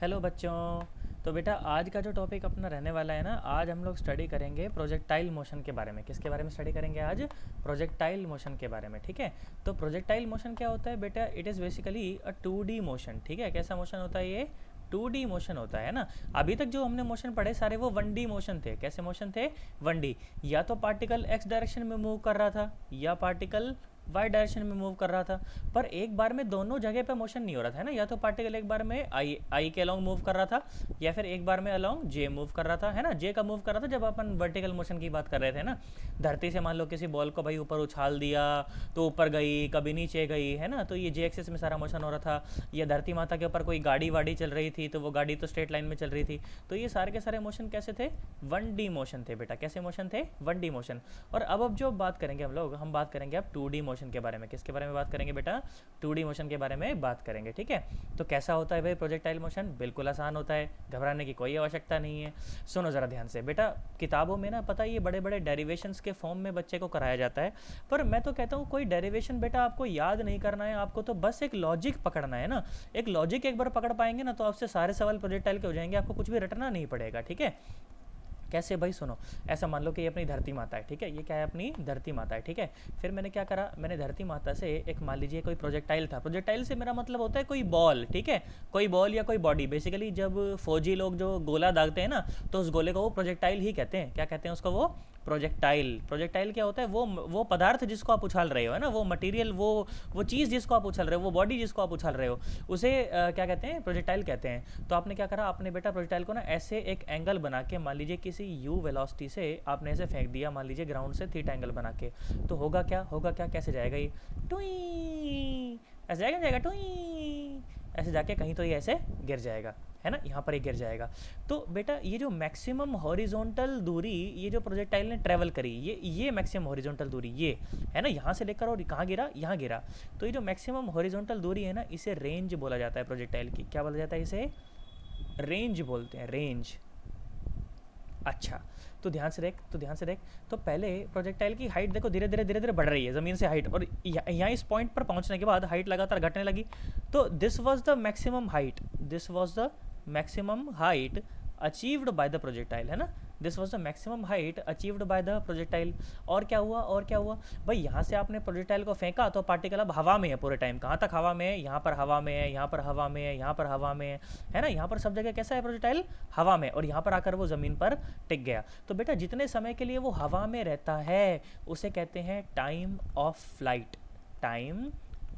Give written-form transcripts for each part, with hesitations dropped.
Hello बच्चों। तो बेटा आज का जो टॉपिक अपना रहने वाला है ना, आज हम लोग स्टडी करेंगे प्रोजेक्टाइल मोशन के बारे में। किसके बारे में स्टडी करेंगे आज? प्रोजेक्टाइल मोशन के बारे में। ठीक है, तो प्रोजेक्टाइल मोशन क्या होता है बेटा? It is basically a 2D motion. ठीक है, कैसा मोशन होता है ये? 2D मोशन होता है ना। अभी तक जो हमने मोशन पढ़े सारे वो 1D मोशन थे। कैसे मोशन थे? 1D। या तो पार्टिकल x डायरेक्शन में मूव कर रहा था या पार्टिकल वाई डायरेक्शन में मूव कर रहा था, पर एक बार में दोनों जगह पे मोशन नहीं हो रहा था, है ना। या तो पार्टिकल एक बार में आई के अलोंग मूव कर रहा था या फिर एक बार में अलोंग जे मूव कर रहा था, है ना। जे का मूव कर रहा था जब अपन वर्टिकल मोशन की बात कर रहे थे ना। धरती से मान लो किसी बॉल को भाई ऊपर उछाल दिया तो ऊपर गई, कभी नीचे गई, है ना। तो ये जे एक्सिस में सारा मोशन हो रहा था। या धरती माता के ऊपर कोई गाड़ी वाड़ी चल रही थी तो वो गाड़ी तो स्ट्रेट लाइन में चल रही थी। तो ये सारे के सारे मोशन कैसे थे? 1D मोशन थे बेटा। कैसे मोशन थे? 1D motion. और अब जो बात करेंगे हम बात करेंगे अब 2D मोशन के बारे में। किसके बारे में बात करेंगे बेटा? 2D मोशन के बारे में बात करेंगे। ठीक है, तो कैसा होता है भाई प्रोजेक्टाइल मोशन? बिल्कुल आसान होता है, घबराने की कोई आवश्यकता नहीं है। सुनो ज़रा ध्यान से बेटा, किताबों में ना पता है ये बड़े बड़े डेरिवेशंस के फॉर्म में बच्चे को कराया जाता है, पर मैं तो कहता हूँ कोई डेरिवेशन बेटा आपको याद नहीं करना है, आपको तो बस एक लॉजिक पकड़ना है ना। एक लॉजिक एक बार पकड़ पाएंगे ना तो आपसे सारे सवाल प्रोजेक्टाइल के हो जाएंगे, आपको कुछ भी रटना नहीं पड़ेगा। ठीक है, कैसे भाई? सुनो, ऐसा मान लो कि ये अपनी धरती माता है। ठीक है, ये क्या है? अपनी धरती माता है। ठीक है, फिर मैंने क्या करा, मैंने धरती माता से एक मान लीजिए कोई प्रोजेक्टाइल था। प्रोजेक्टाइल से मेरा मतलब होता है कोई बॉल। ठीक है, कोई बॉल या कोई बॉडी। बेसिकली जब फौजी लोग जो गोला दागते हैं ना तो उस गोले को वो प्रोजेक्टाइल ही कहते हैं। क्या कहते हैं उसको? वो प्रोजेक्टाइल। प्रोजेक्टाइल क्या होता है? वो पदार्थ जिसको आप उछाल रहे हो, है ना, वो मटेरियल, वो चीज़ जिसको आप उछाल रहे हो, वो बॉडी जिसको आप उछाल रहे हो, उसे क्या कहते हैं? प्रोजेक्टाइल कहते हैं। तो आपने क्या करा, आपने बेटा प्रोजेक्टाइल को ना ऐसे एक एंगल बना के, मान लीजिए किसी यू वेलोसिटी से आपने ऐसे फेंक दिया, मान लीजिए ग्राउंड से थीटा एंगल बना के। तो होगा क्या? कैसे जाएगा ये? टुई ऐसे जाएगा टुई ऐसे जाके कहीं तो ये ऐसे गिर जाएगा, है ना, यहाँ पर ये गिर जाएगा। तो बेटा ये जो मैक्सिमम हॉरिजॉन्टल दूरी ये जो प्रोजेक्टाइल ने ट्रेवल करी, ये मैक्सिमम हॉरिजॉन्टल दूरी ये है ना, यहाँ से लेकर और कहाँ गिरा? यहाँ गिरा। तो ये जो मैक्सिमम हॉरिजॉन्टल दूरी है ना, इसे रेंज बोला जाता है प्रोजेक्टाइल की। क्या बोला जाता है? इसे रेंज बोलते हैं, रेंज। अच्छा, तो ध्यान से देख। तो पहले प्रोजेक्टाइल की हाइट देखो धीरे धीरे बढ़ रही है ज़मीन से हाइट, और यहाँ इस पॉइंट पर पहुँचने के बाद हाइट लगातार घटने लगी। तो this was the maximum height, achieved by the projectile, है ना। This was the maximum height achieved by the projectile. और क्या हुआ भाई? यहाँ से आपने प्रोजेक्टाइल को फेंका तो पार्टिकल अब हवा में है पूरे टाइम। कहाँ तक हवा में है? यहाँ पर हवा में है, यहाँ पर हवा में है, यहाँ पर हवा में है ना। यहाँ पर सब जगह कैसा है प्रोजेक्टाइल? हवा में। और यहाँ पर आकर वो ज़मीन पर टिक गया। तो बेटा जितने समय के लिए वो हवा में रहता है उसे कहते हैं time of flight. Time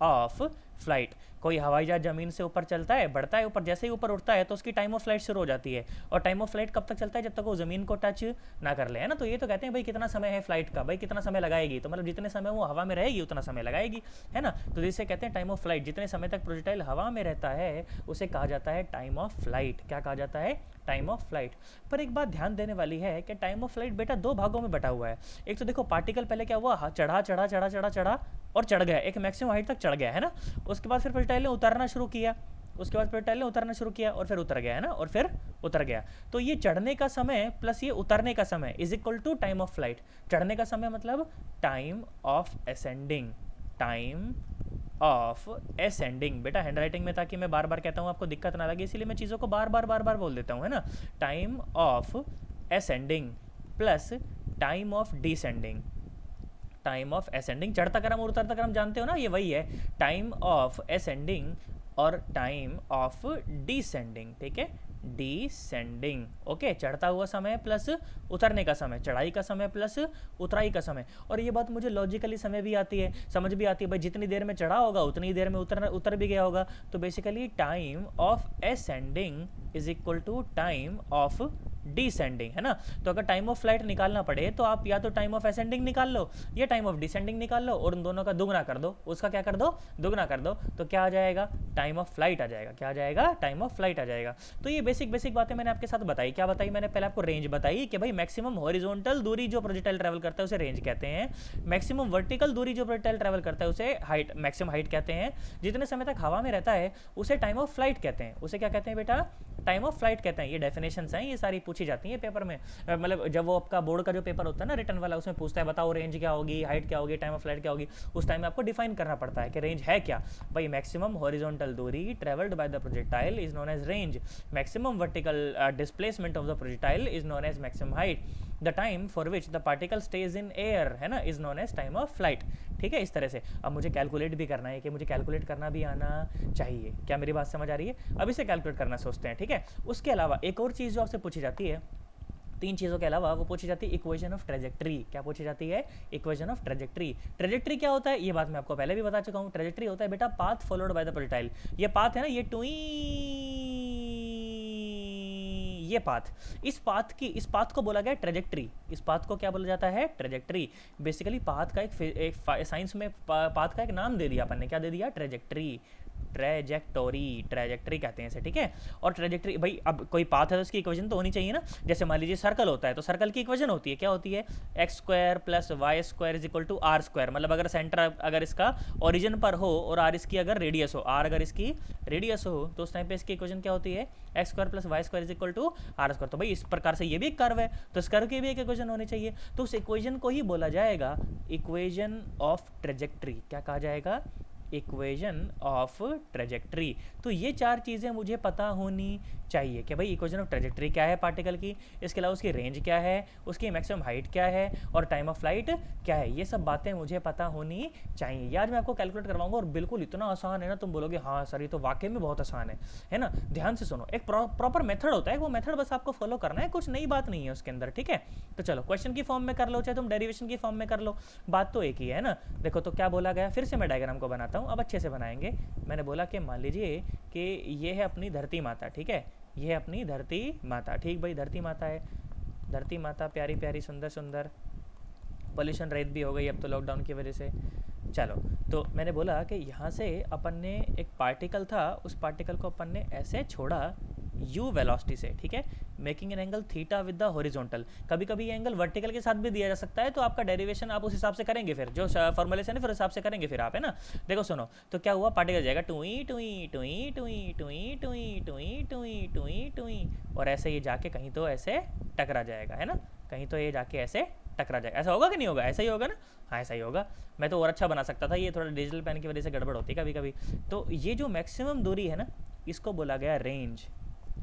of flight. कोई हवाई जहाज ज़मीन से ऊपर चलता है, बढ़ता है ऊपर, जैसे ही ऊपर उठता है तो उसकी टाइम ऑफ फ्लाइट शुरू हो जाती है। और टाइम ऑफ फ्लाइट कब तक चलता है? जब तक वो ज़मीन को टच ना कर ले, है ना। तो ये तो कहते हैं भाई कितना समय है फ्लाइट का, भाई कितना समय लगाएगी, तो मतलब जितने समय वो हवा में रहेगी उतना समय लगाएगी, है ना। तो जिसे कहते हैं टाइम ऑफ फ्लाइट। जितने समय तक प्रोजेक्टाइल हवा में रहता है उसे कहा जाता है टाइम ऑफ फ्लाइट। क्या कहा जाता है? Time of flight. पर एक बात ध्यान देने वाली है कि टाइम ऑफ फ्लाइट बेटा दो भागों में बटा हुआ है। एक तो देखो पार्टिकल पहले क्या हुआ, चढ़ा और चढ़ गया, एक मैक्सिमम हाइट तक चढ़ गया, है ना। उसके बाद फिर प्रोजेक्टाइल ने उतरना शुरू किया, और फिर उतर गया, है ना, और फिर उतर गया। तो ये चढ़ने का समय प्लस ये उतरने का समय is equal to time of flight. चढ़ने का समय मतलब टाइम ऑफ असेंडिंग, बेटा हैंड राइटिंग में, ताकि मैं बार बार कहता हूँ आपको दिक्कत ना लगे, इसीलिए मैं चीज़ों को बार बार बोल देता हूँ, है ना। Time of ascending plus time of descending. Time of ascending, चढ़ता क्रम और उतरता क्रम जानते हो ना, ये वही है टाइम ऑफ असेंडिंग और टाइम ऑफ डिसेंडिंग। ठीक है, डिसेंडिंग। ओके, चढ़ता हुआ समय प्लस उतरने का समय, चढ़ाई का समय प्लस उतराई का समय। और ये बात मुझे लॉजिकली समय भी आती है, समझ भी आती है भाई, जितनी देर में चढ़ा होगा उतनी देर में उतर भी गया होगा। तो basically time of ascending is equal to time of descending, है ना। तो अगर टाइम ऑफ फ्लाइट निकालना पड़े तो आप या तो टाइम ऑफ असेंडिंग निकाल लो या टाइम ऑफ डिसेंडिंग निकाल लो, और उन दोनों का दुगना कर दो, उसका क्या कर दो? दुगना कर दो। तो क्या आ जाएगा? टाइम ऑफ फ्लाइट आ जाएगा। क्या आ जाएगा? टाइम ऑफ फ्लाइट आ जाएगा। तो ये बेसिक बातें मैंने आपके साथ बताई। क्या बताई मैंने? पहले आपको रेंज बताई कि भाई मैक्सिमम हॉरिजॉन्टल दूरी जो प्रोजेक्टाइल ट्रैवल करता है उसे रेंज कहते हैं। मैक्सिमम वर्टिकल दूरी जो प्रोजेक्टाइल ट्रैवल करता है उसे हाइट, मैक्सिमम हाइट कहते हैं। जितने समय तक हवा में रहता है उसे टाइम ऑफ फ्लाइट कहते हैं। उसे क्या कहते हैं बेटा? टाइम ऑफ फ्लाइट कहते हैं। ये डेफिनेशंस हैं, ये सारी पूछी जाती हैं पेपर में। मतलब जब वो आपका बोर्ड का जो पेपर होता है ना रिटर्न वाला, उसमें पूछता है बताओ रेंज क्या होगी, हाइट क्या होगी, टाइम ऑफ फ्लाइट क्या होगी, उस टाइम में आपको डिफाइन करना पड़ता है कि रेंज है क्या। भाई मैक्सिमम हॉरिजॉन्टल दूरी travelled by the projectile is known as range, maximum vertical displacement of the projectile is known as maximum height, the time for which the particle stays in air, है ना, is known as time of flight. ठीक है, इस तरह से। अब मुझे calculate भी करना है कि मुझे कैलकुलेट करना भी आना चाहिए। क्या मेरी बात समझ आ रही है? अब इसे कैलकुलेट करना सोचते हैं। ठीक है, उसके अलावा एक और चीज़ जो आपसे पूछी जाती है, तीन चीज़ों के अलावा वो पूछी जाती है इक्वेशन ऑफ ट्रेजेक्ट्री। क्या पूछी जाती है? Equation of trajectory. ट्रेजेक्ट्री क्या होता है ये बात मैं आपको पहले भी बता चुका हूँ। ट्रेजेक्ट्री होता है बेटा path followed by the projectile. ये पाथ है ना, ये टुई, ये पाथ, इस पाथ को बोला गया ट्रेजेक्ट्री। इस पाथ को क्या बोला जाता है? ट्रेजेक्ट्री। बेसिकली पाथ का एक साइंस में पाथ का एक नाम दे दिया अपन ने, क्या दे दिया? ट्रेजेक्ट्री। ट्रेजेक्ट्री कहते हैं इसे। ठीक है, और ट्रेजेक्ट्री भाई अब कोई पाथ है तो उसकी इक्वेशन तो होनी चाहिए ना। जैसे मान लीजिए सर्कल होता है तो सर्कल की इक्वेशन होती है, क्या होती है? X square plus y square is equal to r square. मतलब अगर सेंटर अगर इसका ओरिजिन पर हो और आर इसकी अगर रेडियस हो, आर अगर इसकी रेडियस हो, तो उस टाइम पे इसकी इक्वेशन क्या होती है? X square plus y square is equal to r square. तो भाई इस प्रकार से ये भी एक कर्व है, तो इस कर्व की भी एक इक्वेशन होनी चाहिए। तो उस इक्वेशन को ही बोला जाएगा इक्वेशन ऑफ ट्रेजेक्ट्री। क्या कहा जाएगा? Equation of trajectory. तो ये चार चीज़ें मुझे पता होनी चाहिए कि भाई इक्वेशन ऑफ ट्रेजेक्ट्री क्या है पार्टिकल की, इसके अलावा उसकी रेंज क्या है, उसकी मैक्सिमम हाइट क्या है, और टाइम ऑफ फ्लाइट क्या है। ये सब बातें मुझे पता होनी चाहिए। ये आज मैं आपको कैलकुलेट करवाऊंगा और बिल्कुल इतना आसान है ना, तुम बोलोगे हाँ सर ये तो वाकई में बहुत आसान है ना। ध्यान से सुनो, एक प्रॉपर मेथड होता है, वो मेथड बस आपको फॉलो करना है, कुछ नई बात नहीं है उसके अंदर। ठीक है, तो चलो क्वेश्चन की फॉर्म में कर लो, चाहे तुम डेरिवेशन की फॉर्म में कर लो, बात तो एक ही है ना। देखो तो क्या बोला गया, फिर से मैं डायग्राम को बनाता हूँ, अब अच्छे से बनाएंगे। मैंने बोला कि मान लीजिए कि ये है अपनी धरती माता। ठीक है, ये है अपनी धरती माता। ठीक भाई, धरती माता है, धरती माता प्यारी प्यारी सुंदर सुंदर, पोल्यूशन रहित भी हो गई अब तो लॉकडाउन की वजह से। चलो, तो मैंने बोला कि यहाँ से अपन ने एक पार्टिकल था, उस पार्टिकल को अपन ने ऐसे छोड़ा u वेलोसिटी से। ठीक है, making an angle theta with the horizontal. कभी कभी ये एंगल वर्टिकल के साथ भी दिया जा सकता है, तो आपका डेरिवेशन आप उस हिसाब से करेंगे, फिर जो फॉर्मुलेशन है फिर हिसाब से करेंगे फिर आप, है ना। देखो सुनो, तो क्या हुआ, पार्टिकल जाएगा टुई टुई टुई टुई टुई टुई टुई टुई टुई टुई, और ऐसे ये जाके कहीं तो ऐसे टकरा जाएगा, है ना, कहीं तो ये जाके ऐसे टकरा जाएगा। ऐसा होगा कि नहीं होगा? ऐसा ही होगा ना। हाँ ऐसा ही होगा। मैं तो और अच्छा बना सकता था, ये थोड़ा डिजिटल पेन की वजह से गड़बड़ होती है कभी कभी। तो ये जो मैक्सिमम दूरी है ना, इसको बोला गया रेंज,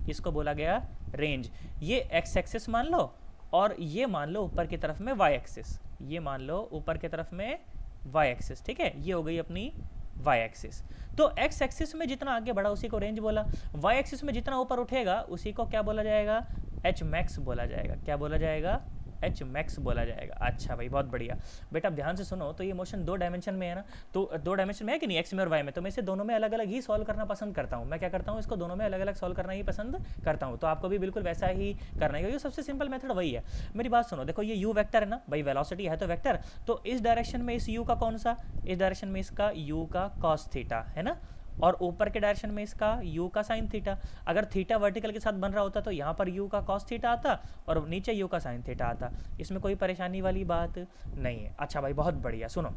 इसको बोला गया रेंज। ये एक्स एक्सिस मान लो, और ये मान लो ऊपर की तरफ में वाई एक्सिस, ये मान लो ऊपर की तरफ में वाई एक्सिस। ठीक है, ये हो गई अपनी वाई एक्सिस। तो एक्स एक्सिस में जितना आगे बढ़ा उसी को रेंज बोला, वाई एक्सिस में जितना ऊपर उठेगा उसी को क्या बोला जाएगा? एच मैक्स बोला जाएगा। क्या बोला जाएगा? एच मैक्स बोला जाएगा। अच्छा भाई, बहुत बढ़िया बेटा, अब ध्यान से सुनो। तो ये मोशन दो डायमेंशन में है ना, तो दो डायमेंशन में है कि नहीं, एक्स में और वाई में, तो मैं इसे दोनों में अलग अलग ही सॉल्व करना पसंद करता हूँ। मैं क्या करता हूँ, इसको दोनों में अलग अलग सॉल्व करना ही पसंद करता हूँ। तो आपको भी बिल्कुल वैसा ही करना है, क्योंकि सबसे सिंपल मेथड वही है। मेरी बात सुनो, देखो ये यू वेक्टर है ना भाई, वेलोसिटी है तो वेक्टर, तो इस डायरेक्शन में इस यू का कौन सा, इस डायरेक्शन में इसका यू का कॉस थीटा, है ना, और ऊपर के डायरेक्शन में इसका u का साइन थीटा। अगर थीटा वर्टिकल के साथ बन रहा होता तो यहाँ पर u का कॉस थीटा आता और नीचे u का साइन थीटा आता। इसमें कोई परेशानी वाली बात नहीं है। अच्छा भाई, बहुत बढ़िया, सुनो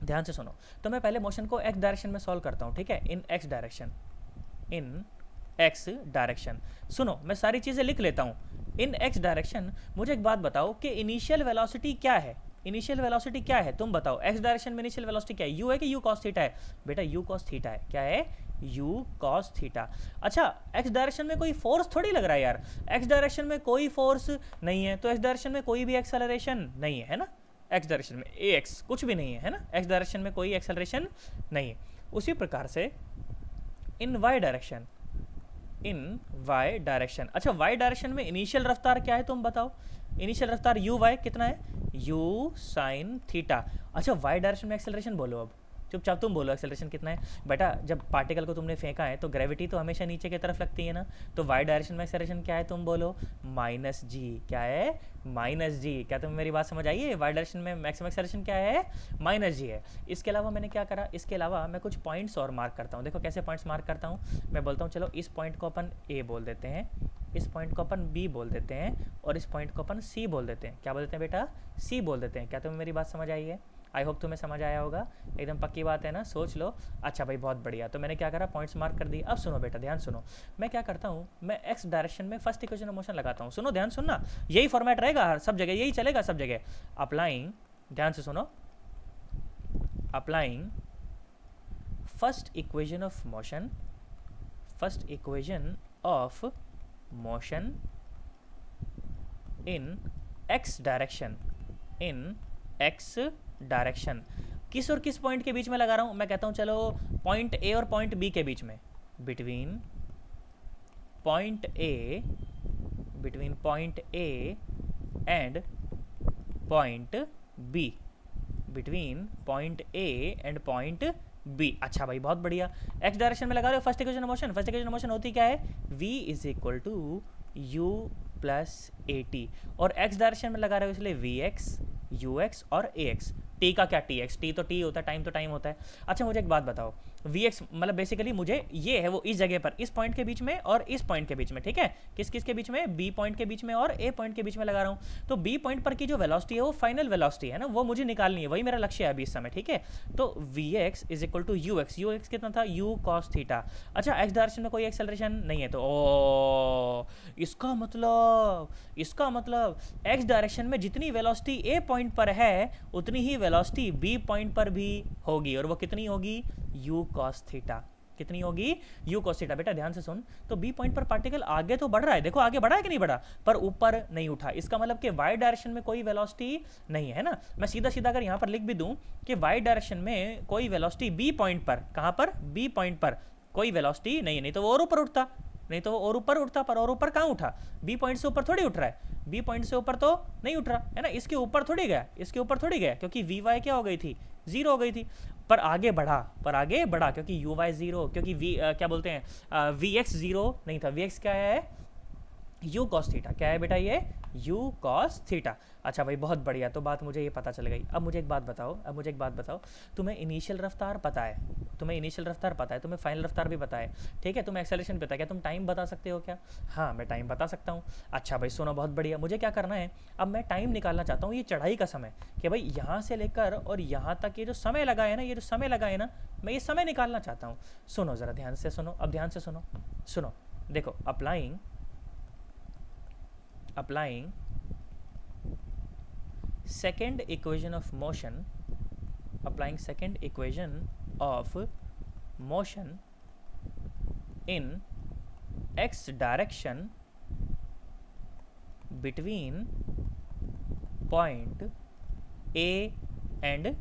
ध्यान से सुनो। तो मैं पहले मोशन को x डायरेक्शन में सॉल्व करता हूँ। ठीक है, इन x direction, in x direction. सुनो, मैं सारी चीज़ें लिख लेता हूँ। इन x डायरेक्शन, मुझे एक बात बताओ कि इनिशियल वेलोसिटी क्या है? इनिशियल वेलोसिटी क्या है तुम बताओ? एक्स डायरेक्शन में इनिशियल वेलोसिटी क्या है? यू है कि यू कॉस थीटा है? बेटा यू कॉस थीटा है। क्या है? You cos theta. अच्छा, एक्स डायरेक्शन में कोई फोर्स थोड़ी लग रहा है यार, एक्स डायरेक्शन में कोई फोर्स नहीं है, तो एक्स डायरेक्शन में कोई भी एक्सेलरेशन नहीं है, है ना। एक्स डायरेक्शन में ए एक्स कुछ भी नहीं है, है ना, एक्स डायरेक्शन में कोई एक्सेलरेशन नहीं है। उसी प्रकार से इन y direction, in y direction. अच्छा, वाई डायरेक्शन में इनिशियल रफ्तार क्या है तुम बताओ? इनिशियल रफ्तार यू वाई कितना है? You sine theta. अच्छा, वाई डायरेक्शन में एक्सेलरेशन बोलो, अब चुपचाप तुम बोलो एक्सेलरेशन कितना है। बेटा जब पार्टिकल को तुमने फेंका है तो ग्रेविटी तो हमेशा नीचे की तरफ लगती है ना, तो वाई डायरेक्शन में एक्सेलरेशन क्या है तुम बोलो? माइनस जी। क्या है? माइनस जी। क्या तुम्हें मेरी बात समझ आई है? वाई डायरेक्शन में मैक्सिमम एक्सेलरेशन क्या है? माइनस जी है। इसके अलावा मैंने क्या करा, इसके अलावा मैं कुछ पॉइंट्स और मार्क करता हूँ। देखो कैसे पॉइंट्स मार्क करता हूँ। मैं बोलता हूँ चलो इस पॉइंट को अपन ए बोल देते हैं, इस पॉइंट को अपन बी बोल देते हैं, और इस पॉइंट को अपन सी बोल देते हैं। क्या बोल देते हैं बेटा? सी बोल देते हैं। क्या तुम्हें मेरी बात समझ आई है? आई होप तुम्हें समझ आया होगा, एकदम पक्की बात है ना, सोच लो। अच्छा भाई बहुत बढ़िया, तो मैंने क्या करा, पॉइंट्स मार्क कर दिए। अब सुनो बेटा, ध्यान सुनो, मैं क्या करता हूँ, मैं एक्स डायरेक्शन में फर्स्ट इक्वेशन ऑफ मोशन लगाता हूँ। सुनो ध्यान सुनना, यही फॉर्मेट रहेगा सब जगह, यही चलेगा सब जगह। अप्लाइंग, ध्यान से सुनो, applying first equation of motion, first equation of motion in x direction, in x direction. किस और किस पॉइंट के बीच में लगा रहा हूं, मैं कहता हूं चलो पॉइंट ए और पॉइंट बी के बीच में, between point A, between point A and point B, between point A and point B. अच्छा भाई बहुत बढ़िया, एक्स डायरेक्शन में लगा रहे हो first equation of motion. First equation of motion होती क्या है, v is equal to u plus a t, और एक्स डायरेक्शन में लगा रहे हो इसलिए वी एक्स, यू एक्स और ए एक्स। टी का क्या, टी एक्स, टी तो टी होता है, टाइम तो टाइम होता है। अच्छा मुझे एक बात बताओ, वी एक्स मतलब बेसिकली मुझे ये है वो इस जगह पर, इस पॉइंट के बीच में और इस पॉइंट के बीच में, ठीक है, किस किस के बीच में, बी पॉइंट के बीच में और ए पॉइंट के बीच में लगा रहा हूँ। तो बी पॉइंट पर की जो वेलोसिटी है वो फाइनल वेलोसिटी है ना, वो मुझे निकालनी है, वही मेरा लक्ष्य है अभी इस समय, ठीक है। तो v x is equal to u x, u x कितना था, यू कॉस थीटा। अच्छा एक्स डायरेक्शन में कोई एक्सेलरेशन नहीं है, तो ओ इसका मतलब एक्स डायरेक्शन में जितनी वेलोसिटी ए पॉइंट पर है उतनी ही वेलोसिटी बी पॉइंट पर भी होगी, और वो कितनी होगी, यू कॉस थीटा। कितनी होगी, यू कॉस थीटा। बेटा ध्यान से सुन, तो बी पॉइंट पर पार्टिकल आगे तो बढ़ रहा है, देखो आगे बढ़ा है कि नहीं बढ़ा, पर ऊपर नहीं उठा, इसका मतलब कि वाई डायरेक्शन में कोई वेलोसिटी नहीं है ना। मैं सीधा सीधा अगर यहाँ पर लिख भी दूं कि वाई डायरेक्शन में कोई वेलोसिटी बी पॉइंट पर, कहाँ पर, बी पॉइंट पर कोई वेलोसिटी नहीं है, नहीं तो वो और ऊपर उठता, नहीं तो वो और ऊपर उठता, पर और ऊपर कहाँ उठा, बी पॉइंट से ऊपर थोड़ी उठ रहा है, बी पॉइंट से ऊपर तो नहीं उठ रहा है ना, इसके ऊपर थोड़ी गया, इसके ऊपर थोड़ी गया, क्योंकि वी वाई क्या हो गई थी, जीरो हो गई थी। पर आगे बढ़ा क्योंकि यू वाई जीरो, क्योंकि वी क्या बोलते हैं, वी एक्स जीरो नहीं था, वी एक्स क्या है, यू कॉस थीटा। क्या है बेटा ये, यू कॉस थीटा। अच्छा भाई बहुत बढ़िया, तो बात मुझे ये पता चल गई। अब मुझे एक बात बताओ, तुम्हें इनिशियल रफ्तार पता है, तुम्हें फाइनल रफ्तार भी पता है, ठीक है, तुम्हें एक्सेलरेशन पता है, क्या तुम टाइम बता सकते हो क्या? हाँ मैं टाइम बता सकता हूँ। अच्छा भाई सुनो बहुत बढ़िया, मुझे क्या करना है, अब मैं टाइम निकालना चाहता हूँ, ये चढ़ाई का समय, कि भाई यहाँ से लेकर और यहाँ तक ये जो समय लगा है ना, मैं ये समय निकालना चाहता हूँ। सुनो ज़रा ध्यान से सुनो, अब ध्यान से सुनो, देखो applying second equation of motion in x direction between point A and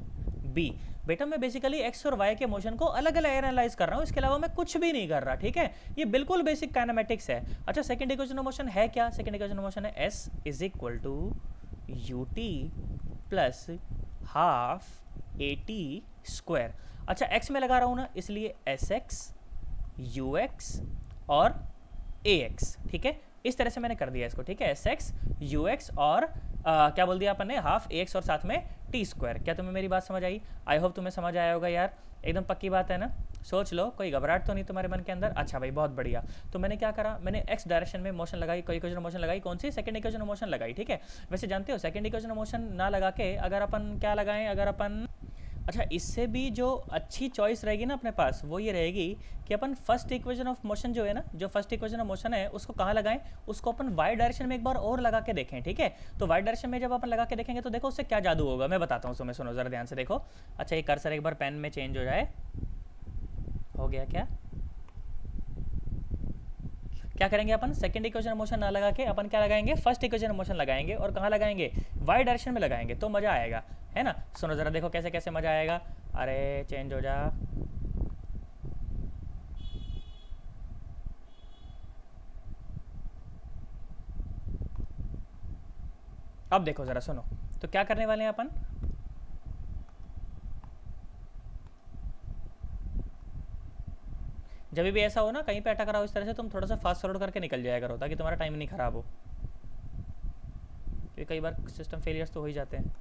B। बेटा मैं बेसिकली एक्स और वाई के मोशन को अलग अलग एनालाइज कर रहा हूँ, इसके अलावा मैं कुछ भी नहीं कर रहा, ठीक है, ये बिल्कुल बेसिक काइनेमेटिक्स है। अच्छा सेकंड इक्वेशन ऑफ मोशन है क्या, सेकंड इक्वेशन ऑफ मोशन है s is equal to u t plus half a t square. अच्छा एक्स में लगा रहा हूँ ना, इसलिए एस एक्स, यू एक्स और ए एक्स, ठीक है, इस तरह से मैंने कर दिया इसको, ठीक है, एस एक्स, यू एक्स और क्या बोल दिया अपन ने, हाफ ए एक्स और साथ में टी स्क्वायर। क्या तुम्हें मेरी बात समझ आई? आई होप तुम्हें समझ आया होगा यार, एकदम पक्की बात है ना, सोच लो, कोई घबराहट तो नहीं तुम्हारे मन के अंदर? अच्छा भाई बहुत बढ़िया, तो मैंने क्या करा, मैंने एक्स डायरेक्शन में मोशन लगाई, कोई इक्वेशन ऑफ मोशन लगाई, कौन सी, सेकंड इक्वेशन ऑफ मोशन लगाई, ठीक है। वैसे जानते हो सेकंड इक्वेशन ऑफ मोशन ना लगा के अगर अपन क्या लगाएं, अगर अपन, अच्छा इससे भी जो अच्छी चॉइस रहेगी ना अपने पास वो ये रहेगी कि अपन फर्स्ट इक्वेशन ऑफ मोशन जो है ना, जो फर्स्ट इक्वेशन ऑफ मोशन है उसको कहाँ लगाएं, उसको अपन वाई डायरेक्शन में एक बार और लगा के देखें, ठीक है। तो वाई डायरेक्शन में जब अपन लगा के देखेंगे तो देखो उससे क्या जादू होगा, मैं बताता हूँ तुम्हें, सुनो जरा ध्यान से देखो। अच्छा ये कर्सर एक बार पेन में चेंज हो जाए, हो गया क्या? क्या करेंगे अपन, सेकंड इक्वेशन मोशन ना लगा के अपन क्या लगाएंगे, फर्स्ट इक्वेशन मोशन लगाएंगे, और कहाँ लगाएंगे, वाई डायरेक्शन में लगाएंगे, तो मजा आएगा, है ना। सुनो जरा देखो कैसे कैसे मजा आएगा, अरे चेंज हो जा, अब देखो जरा सुनो, तो क्या करने वाले हैं अपन, जब भी ऐसा हो ना कहीं पे अटक रहा हो इस तरह से, तुम थोड़ा सा फास्ट फॉरवर्ड करके निकल जाया करो ताकि तुम्हारा टाइम नहीं खराब हो, क्योंकि कई बार सिस्टम फेलियर्स तो हो ही जाते हैं।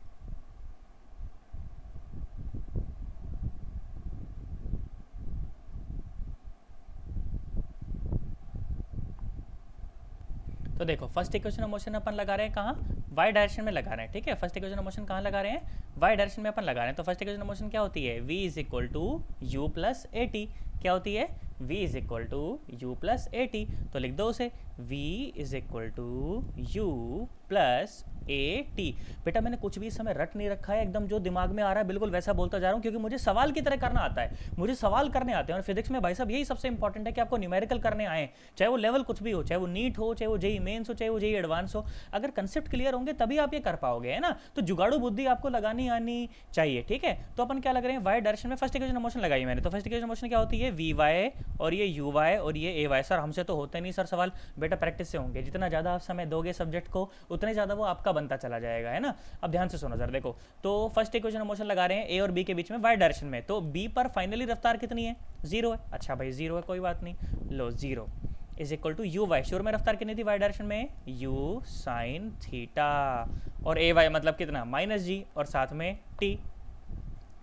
तो देखो फर्स्ट इक्वेशन ऑफ मोशन अपन लगा रहे हैं कहाँ, वाई डायरेक्शन में लगा रहे हैं, ठीक है, फर्स्ट इक्वेशन ऑफ मोशन कहाँ लगा रहे हैं, वाई डायरेक्शन में अपन लगा रहे हैं, तो फर्स्ट इक्वेशन ऑफ मोशन क्या होती है, v is equal to u plus a t. क्या होती है, v is equal to u plus a t. तो लिख दो उसे, v is equal to u plus a t. बेटा मैंने कुछ भी इस समय रट नहीं रखा है, एकदम जो दिमाग में आ रहा है बिल्कुल वैसा बोलता जा रहा हूँ, क्योंकि मुझे सवाल की तरह करना आता है, मुझे सवाल करने आते हैं। और फिजिक्स में भाई साहब यही सबसे इंपॉर्टेंट है कि आपको न्यूमेरिकल करने आए, चाहे वो लेवल कुछ भी हो, चाहे वो नीट हो, चाहे वो जेई मेन्स हो, चाहे वो जेई एडवांस हो। अगर कंसेप्ट क्लियर होंगे तभी आप ये कर पाओगे, है ना। तो जुगाड़ू बुद्धि आपको लगानी आनी चाहिए, ठीक है। तो अपन क्या लग रहे हैं, वाई डायरेक्शन में फर्स्ट इक्वेशन ऑफ मोशन लगाई मैंने। तो फर्स्ट इक्वेशन ऑफ मोशन क्या होती है, वी वाई और ये यू वाई और ये ए वाई। सर हमसे तो होते नहीं सर सवाल, बेटा प्रैक्टिस से होंगे। जितना ज़्यादा आप समय दोगे सब्जेक्ट को उतने ज़्यादा वो आपका बनता चला जाएगा, है ना। अब ध्यान से सुनो सर, देखो तो फर्स्ट इक्वेशन ऑफ मोशन लगा रहे हैं ए और बी के बीच में वाई डायरेक्शन में। तो बी पर फाइनली रफ्तार कितनी है, 0 है। अच्छा भाई 0 है, कोई बात नहीं, लो 0 is equal to u y. शुरू में रफ्तार कितनी थी वाई डायरेक्शन में, यू साइन थीटा, और ए वाई मतलब कितना, माइनस जी, और साथ में टी,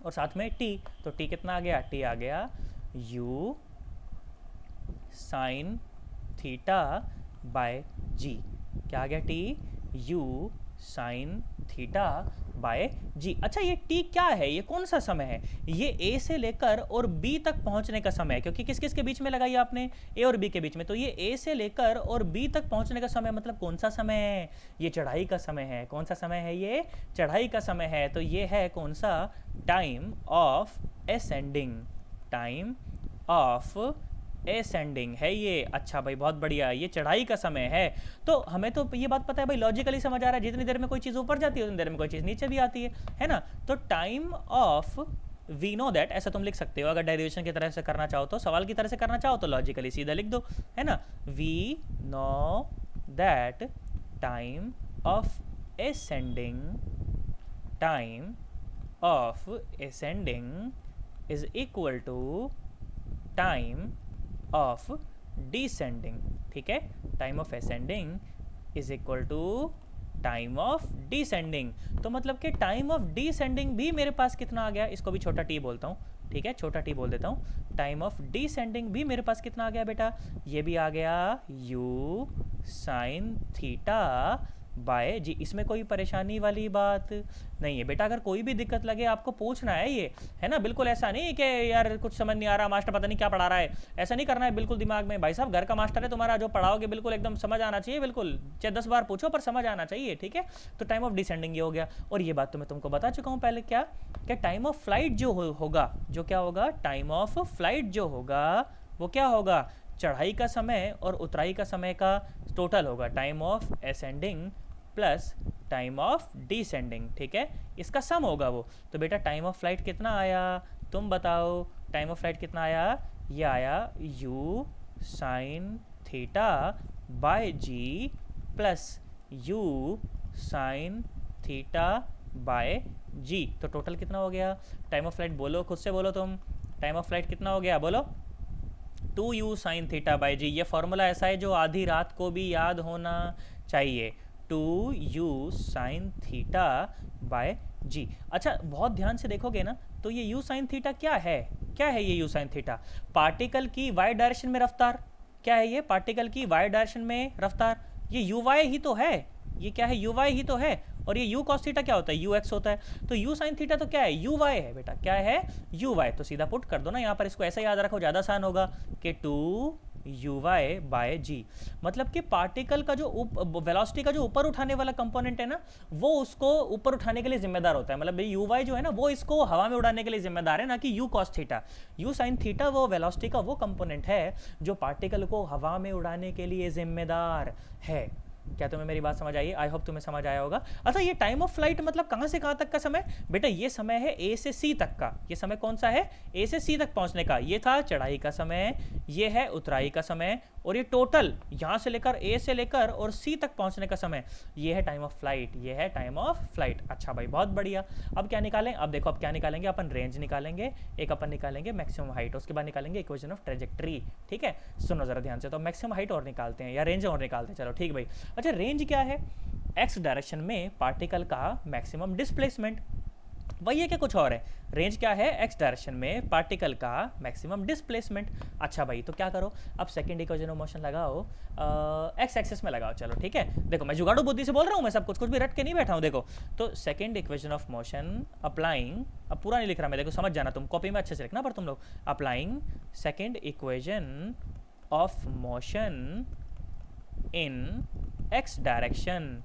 और साथ में टी। तो टी कितना आ गया, टी आ गया u sine theta by g. क्या आ गया, t u sine theta by g. अच्छा ये टी क्या है, ये कौन सा समय है, ये ए से लेकर और बी तक पहुंचने का समय है, क्योंकि किस किस के बीच में लगाई आपने, ए और बी के बीच में। तो ये ए से लेकर और बी तक पहुंचने का समय मतलब कौन सा समय है, ये चढ़ाई का समय है। कौन सा समय है, ये चढ़ाई का समय है। तो ये है कौन सा, time of ascending, time of ascending है ये। अच्छा भाई बहुत बढ़िया, ये चढ़ाई का समय है। तो हमें तो ये बात पता है भाई, लॉजिकली समझ आ रहा है, जितनी देर में कोई चीज़ ऊपर जाती है उतनी देर में कोई चीज़ नीचे भी आती है ना। तो time of we know that, ऐसा तुम लिख सकते हो अगर डेरिवेशन की तरह से करना चाहो तो, सवाल की तरह से करना चाहो तो लॉजिकली सीधा लिख दो, है ना। We know that time of ascending, time of ascending is equal to time of descending, ठीक है। Time of ascending is equal to time of descending. तो मतलब कि टाइम ऑफ डिसेंडिंग भी मेरे पास कितना आ गया, इसको भी छोटा टी बोलता हूँ, ठीक है, छोटा टी बोल देता हूँ। टाइम ऑफ डिसेंडिंग भी मेरे पास कितना आ गया बेटा, ये भी आ गया यू साइन थीटा बाय जी। इसमें कोई परेशानी वाली बात नहीं है बेटा। अगर कोई भी दिक्कत लगे आपको पूछना है, ये है ना, बिल्कुल ऐसा नहीं कि यार कुछ समझ नहीं आ रहा, मास्टर पता नहीं क्या पढ़ा रहा है, ऐसा नहीं करना है बिल्कुल दिमाग में। भाई साहब घर का मास्टर है तुम्हारा, जो पढ़ाओगे बिल्कुल एकदम समझ आना चाहिए, बिल्कुल चाहे 10 बार पूछो पर समझ आना चाहिए, ठीक है। तो टाइम ऑफ डिसेंडिंग ये हो गया। और ये बात तो मैं तुमको बता चुका हूँ पहले, क्या टाइम ऑफ फ्लाइट जो होगा, जो क्या होगा, टाइम ऑफ फ्लाइट जो होगा वो क्या होगा, चढ़ाई का समय और उतराई का समय का टोटल होगा, time of ascending plus time of descending, ठीक है, इसका सम होगा वो। तो बेटा टाइम ऑफ फ्लाइट कितना आया, तुम बताओ, टाइम ऑफ फ्लाइट कितना आया, ये आया u sine theta by g plus u sine theta by g. तो टोटल कितना हो गया, टाइम ऑफ फ्लाइट बोलो, खुद से बोलो तुम, टाइम ऑफ फ्लाइट कितना हो गया, बोलो, 2u साइन थीटा बाय जी। ये फॉर्मूला ऐसा है जो आधी रात को भी याद होना चाहिए, 2u sign theta by g. अच्छा बहुत ध्यान से देखोगे ना तो ये u साइन थीटा क्या है, क्या है ये u साइन थीटा, पार्टिकल की y डायरेक्शन में रफ्तार। क्या है ये, पार्टिकल की y डायरेक्शन में रफ्तार। ये uy ही तो है, ये क्या है, uy ही तो है। और ये u cos थीटा क्या होता है, ux होता है। तो u साइन थीटा तो क्या है, uy है बेटा, क्या है, uy। तो सीधा पुट कर दो ना यहाँ पर, इसको ऐसा याद रखो, ज़्यादा आसान होगा कि 2uy बाय जी। मतलब कि पार्टिकल का जो वेलोसिटी का जो ऊपर उठाने वाला कंपोनेंट है ना, वो उसको ऊपर उठाने के लिए जिम्मेदार होता है। मतलब uy जो है ना, वो इसको हवा में उड़ाने के लिए जिम्मेदार है, ना कि u cos theta. u sine theta वो वेलोसिटी का वो कंपोनेंट है जो पार्टिकल को हवा में उड़ाने के लिए जिम्मेदार है। क्या तुम्हें मेरी बात समझ आई है, आई होप तुम्हें समझ आया होगा। अच्छा ये टाइम ऑफ फ्लाइट मतलब कहाँ से कहाँ तक का समय, बेटा ये समय है ए से सी तक का। ये समय कौन सा है, ए से सी तक पहुँचने का। ये था चढ़ाई का समय, ये है उतराई का समय, और ये टोटल यहाँ से लेकर ए से लेकर और सी तक पहुँचने का समय, ये है टाइम ऑफ फ्लाइट, ये है टाइम ऑफ फ्लाइट। अच्छा भाई बहुत बढ़िया। अब क्या निकालें, अब देखो अब क्या निकालेंगे अपन, रेंज निकालेंगे, एक अपन निकालेंगे मैक्सिमम हाइट, उसके बाद निकालेंगे इक्वेशन ऑफ ट्रेजेक्ट्री, ठीक है। सुनो जरा ध्यान से, तो मैक्सिमम हाइट और निकालते हैं या रेंज और निकालते हैं, चलो ठीक भाई। अच्छा रेंज क्या है, एक्स डायरेक्शन में पार्टिकल का मैक्सिमम डिस्प्लेसमेंट। वही है कि कुछ और है। रेंज क्या है, एक्स डायरेक्शन में पार्टिकल का मैक्सिमम डिस्प्लेसमेंट। अच्छा भाई, तो क्या करो, अब सेकंड इक्वेशन ऑफ मोशन लगाओ, एक्स एक्सिस में लगाओ। चलो ठीक है, देखो मैं जुगाड़ू बुद्धि से बोल रहा हूँ, मैं सब कुछ भी रट के नहीं बैठा हूँ। देखो तो second equation of motion applying, अब पूरा नहीं लिख रहा मैं, देखो समझ जाना, तुम कॉपी में अच्छे से लिखना पर तुम लोग, applying second equation of motion in x direction,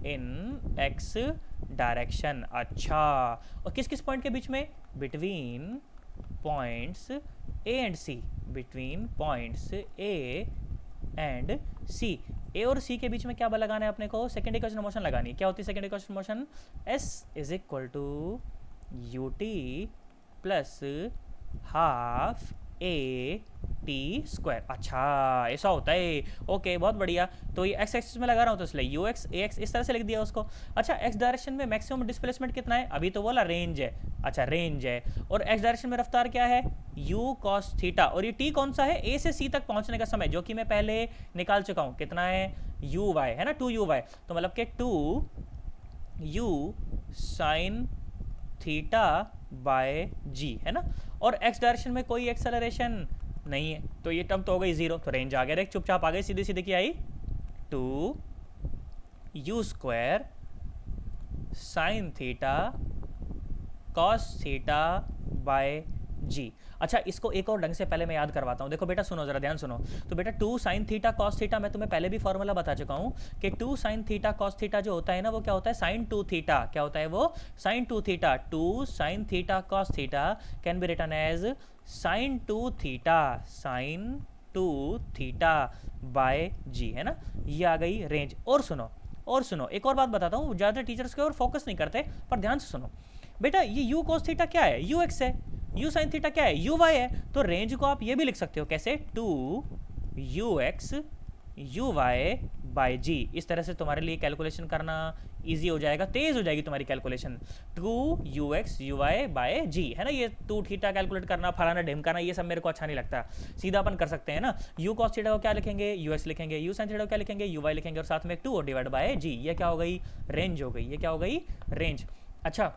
in x direction. अच्छा, और किस किस पॉइंट के बीच में, between points A and C, between points A and C. A और सी के बीच में क्या लगाना है अपने को, सेकेंड इक्वेशन ऑफ मोशन लगानी है। क्या होती है second equation of motion, s is equal to u t plus half a t square. अच्छा ऐसा होता है, ओके बहुत बढ़िया। तो ये एक्स एक्सिस में लगा रहा हूँ तो इसलिए यू एक्स ए एक्स इस तरह से लिख दिया उसको। अच्छा, एक्स डायरेक्शन में मैक्सिमम डिस्प्लेसमेंट कितना है, अभी तो बोला रेंज है। अच्छा रेंज है, और एक्स डायरेक्शन में रफ्तार क्या है, यू कॉस थीटा, और ये टी कौन सा है, ए से सी तक पहुंचने का समय, जो कि मैं पहले निकाल चुका हूँ, कितना है, यू वाई है ना, 2u/, तो मतलब कि 2u sign theta by g है ना। और एक्स डायरेक्शन में कोई एक्सेलरेशन नहीं है, तो ये टर्म तो हो गई जीरो, तो रेंज आ गया, देख चुपचाप आ गई, सीधी सीधी की आई, 2u² sine theta cos theta by g. अच्छा, इसको एक और ढंग से पहले मैं याद करवाता हूँ। देखो बेटा सुनो, जरा ध्यान सुनो। तो बेटा 2 साइन थीटा कॉस थीटा, मैं तुम्हें पहले भी फॉर्मूला बता चुका हूँ कि 2 साइन थीटा कॉस थीटा जो होता है ना, वो क्या होता है, साइन 2 थीटा। क्या होता है वो, sine 2 theta. 2 sine theta cos theta can be written as sine 2 theta, sine 2 theta by g, है ना। ये आ गई रेंज। और सुनो एक और बात बताता हूँ, ज़्यादा टीचर्स के और फोकस नहीं करते, पर ध्यान से सुनो बेटा। ये यू कॉस थीटा क्या है, यू एक्स है, यू साइन थीटा क्या है, यू वाई है। तो रेंज को आप ये भी लिख सकते हो, कैसे, 2u(x) u(y) बाय जी। इस तरह से तुम्हारे लिए कैलकुलेशन करना इजी हो जाएगा, तेज हो जाएगी तुम्हारी calculation. 2u(x) u(y) bye g, है ना। ये 2 थीटा कैलकुलेट करना, फलाना ढिमकाना, ये सब मेरे को अच्छा नहीं लगता। सीधा अपन कर सकते हैं ना, यू कॉस थीटा को क्या लिखेंगे, ux लिखेंगे, यू साइन थीटा को क्या लिखेंगे, uy लिखेंगे, और साथ में 2 डिवाइड बाय जी। ये क्या हो गई, रेंज हो गई। ये क्या हो गई, रेंज। अच्छा,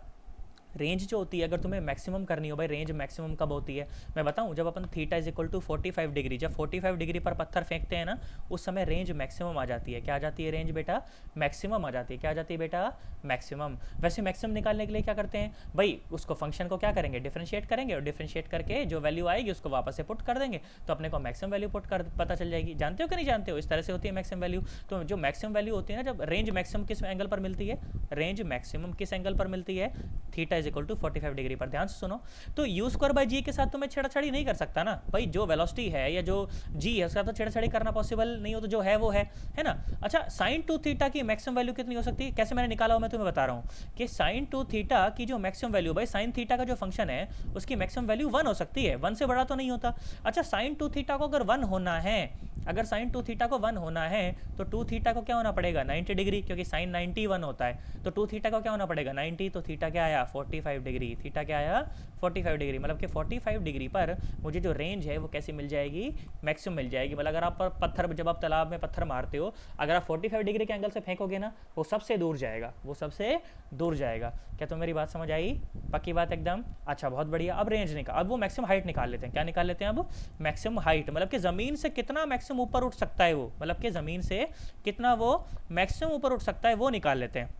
रेंज जो होती है, अगर तुम्हें मैक्सिमम करनी हो भाई, रेंज मैक्सिमम कब होती है मैं बताऊं, जब अपन theta is equal to 45 degree, जब 45 डिग्री पर पत्थर फेंकते हैं ना, उस समय रेंज मैक्सिमम आ जाती है। क्या आ जाती है रेंज बेटा, मैक्सिमम आ जाती है। क्या आ जाती है बेटा, मैक्सिमम। वैसे मैक्सिमम निकालने के लिए क्या करते हैं भाई, उसको फंक्शन को क्या करेंगे, डिफरेंशिएट करेंगे, और डिफरेंशिएट करके जो वैल्यू आएगी उसको वापस से पुट कर देंगे, तो अपने को मैक्सिमम वैल्यू पुट कर पता चल जाएगी। जानते हो कि नहीं जानते हो, इस तरह से होती है मैक्सिमम वैल्यू। तो जो मैक्सिमम वैल्यू होती है ना, जब रेंज मैक्सिमम किस एंगल पर मिलती है, रेंज मैक्सिमम किस एंगल पर मिलती है, theta is equal to 45 degree पर। ध्यान से सुनो, तो u²/g के साथ तो मैं छेड़छाड़ी नहीं कर सकता ना भाई, जो वेलोसिटी है या जो g है उसका तो छेड़छाड़ी करना पॉसिबल नहीं हो, तो जो है वो है ना। अच्छा, साइन 2 थीटा की मैक्सिमम वैल्यू कितनी हो सकती है, कैसे मैंने निकाला हो मैं तुम्हें बता रहा हूँ कि साइन 2 थीटा की जो मैक्सिमम वैल्यू, भाई साइन थीटा का जो फंक्शन है उसकी मैक्सिमम वैल्यू 1 हो सकती है, 1 से बड़ा तो नहीं होता। अच्छा, साइन 2 थीटा को अगर 1 होना है, अगर साइन 2 थीटा को 1 होना है, तो 2 थीटा को क्या होना पड़ेगा, 90 डिग्री, क्योंकि साइन 90 1 होता है, तो 2 थीटा को क्या होना पड़ेगा, 90, तो थीटा क्या आया, 45 डिग्री। थीटा क्या आया, 45 डिग्री। मतलब कि 45 डिग्री पर मुझे जो रेंज है वो कैसी मिल जाएगी, मैक्सिमम मिल जाएगी। मतलब अगर आप पत्थर, जब आप तालाब में पत्थर मारते हो, अगर आप 45 डिग्री के एंगल से फेंकोगे ना, वो सबसे दूर जाएगा, वो सबसे दूर जाएगा। क्या तो मेरी बात समझ आई, पक्की बात एकदम। अच्छा बहुत बढ़िया। अब रेंज निकाल, अब वो मैक्सिमम हाइट निकाल लेते हैं। क्या निकाल लेते हैं अब, मैक्सिमम हाइट, मतलब कि ज़मीन से कितना मैक्सिमम ऊपर उठ सकता है वो, मतलब कि ज़मीन से कितना वो मैक्सिमम ऊपर उठ सकता है वो निकाल लेते हैं।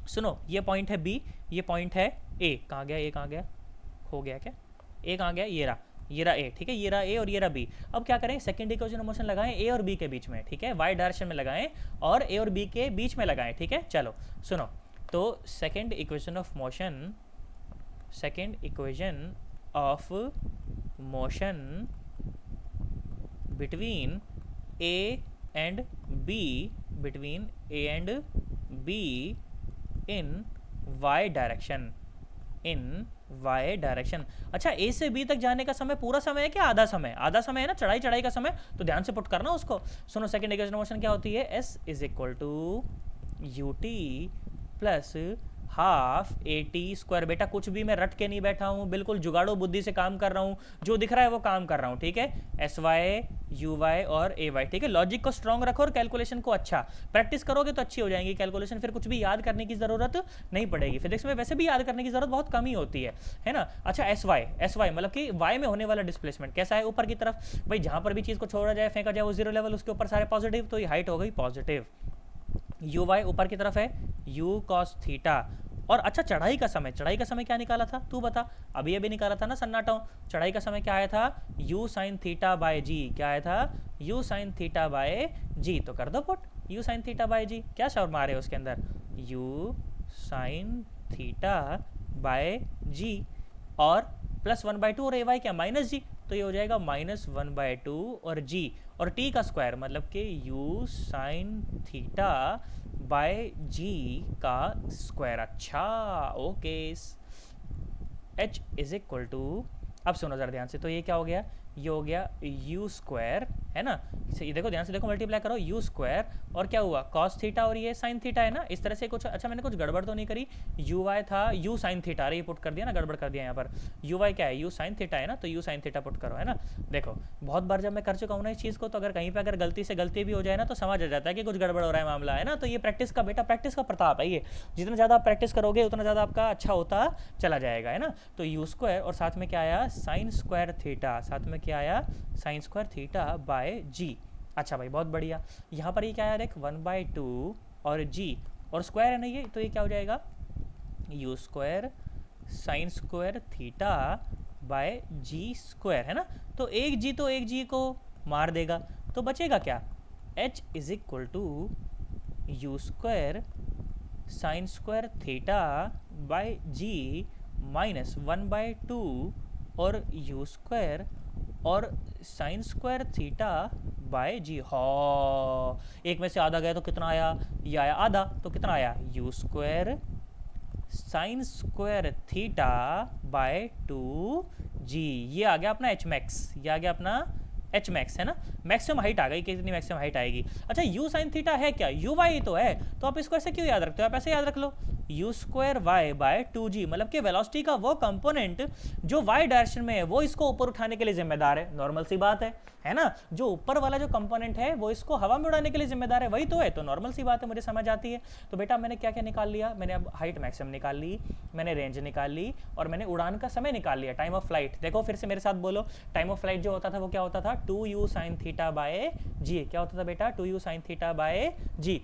सुनो, ये पॉइंट है बी, ये पॉइंट है ए। कहाँ गया ए, कहाँ गया, खो गया क्या, ए कहाँ गया, ये रहा ए, ठीक है, ये रहा ए और ये रहा बी। अब क्या करें, सेकंड इक्वेशन ऑफ मोशन लगाएं ए और बी के बीच में, ठीक है, वाई डायरेक्शन में लगाएं और ए और बी के बीच में लगाएं, ठीक है। चलो सुनो, तो second equation of motion, second equation of motion between A and B, between A and B in y direction, in y direction. अच्छा, ए से बी तक जाने का समय पूरा समय है क्या, आधा समय, आधा समय है ना, चढ़ाई चढ़ाई का समय, तो ध्यान से पुट करना उसको। सुनो, सेकंड इक्वेशन ऑफ मोशन क्या होती है, s is equal to u t plus half a t square. बेटा कुछ भी मैं रट के नहीं बैठा हूँ, बिल्कुल जुगाड़ो बुद्धि से काम कर रहा हूँ, जो दिख रहा है वो काम कर रहा हूँ, ठीक है। एस वाई यू वाई और ए वाई, ठीक है। लॉजिक को स्ट्रॉन्ग रखो और कैलकुलेशन को अच्छा प्रैक्टिस करोगे तो अच्छी हो जाएंगी कैलकुलेशन, फिर कुछ भी याद करने की ज़रूरत नहीं पड़ेगी। फिजिक्स में वैसे भी याद करने की ज़रूरत बहुत कम ही होती है ना। अच्छा एस वाई मतलब कि वाई में होने वाला डिस्प्लेसमेंट कैसा है, ऊपर की तरफ। भाई जहाँ पर भी चीज़ को छोड़ा जाए, फेंका जाए, वो जीरो लेवल, उसके ऊपर सारे पॉजिटिव, तो ये हाइट हो गई पॉजिटिव। यू वाई ऊपर की तरफ है, यू कॉस थीटा। और अच्छा चढ़ाई का समय क्या निकाला था तू बता, अभी निकाला था ना सन्नाटा। चढ़ाई का समय क्या आया था, u sine theta by g. क्या आया था, u sine theta by g. तो कर दो put u sine theta by g. क्या शब्द मारे उसके अंदर, u sine theta by g और +1/2 और ए वाई क्या माइनस जी, तो ये हो जाएगा -1/2 और जी और टी का स्क्वायर मतलब कि u sine theta by g का स्क्वायर। अच्छा okay. h is equal to, अब सुनो ज़रा ध्यान से, तो ये क्या हो गया, ये हो गया यू स्क्वायर, है ना। ये देखो ध्यान से देखो, मल्टीप्लाई करो यू स्क्वायर और क्या हुआ कॉस थीटा और ये साइन थीटा है ना, इस तरह से कुछ। अच्छा मैंने कुछ गड़बड़ तो नहीं करी, यू वाई था यू साइन थीटा, अरे ये पुट कर दिया ना, गड़बड़ कर दिया यहाँ पर। यू वाई क्या है, यू साइन थीटा है ना, तो यू साइन थीटा पुट करो, है ना। देखो बहुत बार जब मैं कर चुका हूँ ना इस चीज़ को, तो अगर कहीं पर अगर गलती से गलती भी हो जाए ना तो समझ आ जाता है कि कुछ गड़बड़ हो रहा है मामला, है ना। तो ये प्रैक्टिस का बेटा, प्रैक्टिस का प्रताप है ये, जितना ज़्यादा आप प्रैक्टिस करोगे उतना ज़्यादा आपका अच्छा होता चला जाएगा, है ना। तो यू स्क्वायर और साथ में क्या आया साइन स्क्वायर थीटा, साथ में क्या आया sign square theta by g. अच्छा भाई बहुत बढ़िया। यहाँ पर ये क्या आया देख 1/2 और जी और स्क्वायर है ना ये, तो ये क्या हो जाएगा u square sine square theta by g square, है ना। तो एक जी को मार देगा, तो बचेगा क्या, h is equal to u square sine square theta by g -1/2 और यू स्क्वायर और sine square theta by g. हाँ एक में से आधा गया तो कितना आया, ये आया आधा, तो कितना आया you square sine square theta by 2g। ये आ गया अपना एच मैक्स, ये आ गया अपना एच मैक्स, है ना। मैक्सिमम हाइट आ गई, कितनी मैक्सिमम हाइट आएगी। अच्छा यू साइन थीटा है क्या, यू वाई तो है, तो आप इसको ऐसे क्यों याद रखते हो, आप ऐसे याद रख लो u square y by 2g, मतलब कि वेलोसिटी का वो कंपोनेंट जो वाई डायरेक्शन में है वो इसको ऊपर उठाने के लिए जिम्मेदार है। नॉर्मल सी बात है ना। जो ऊपर वाला जो कंपोनेंट है वो इसको हवा में उड़ाने के लिए जिम्मेदार है, वही तो है, तो नॉर्मल सी बात है, मुझे समझ आती है। तो बेटा मैंने क्या क्या निकाल लिया, मैंने अब हाइट मैक्सिमम निकाल ली, मैंने रेंज निकाल ली और मैंने उड़ान का समय निकाल लिया, टाइम ऑफ फ्लाइट। देखो फिर से मेरे साथ बोलो, टाइम ऑफ फ्लाइट जो होता था वो क्या होता था 2u sign theta by g. क्या होता था बेटा 2u साइन थीटा बाय जी।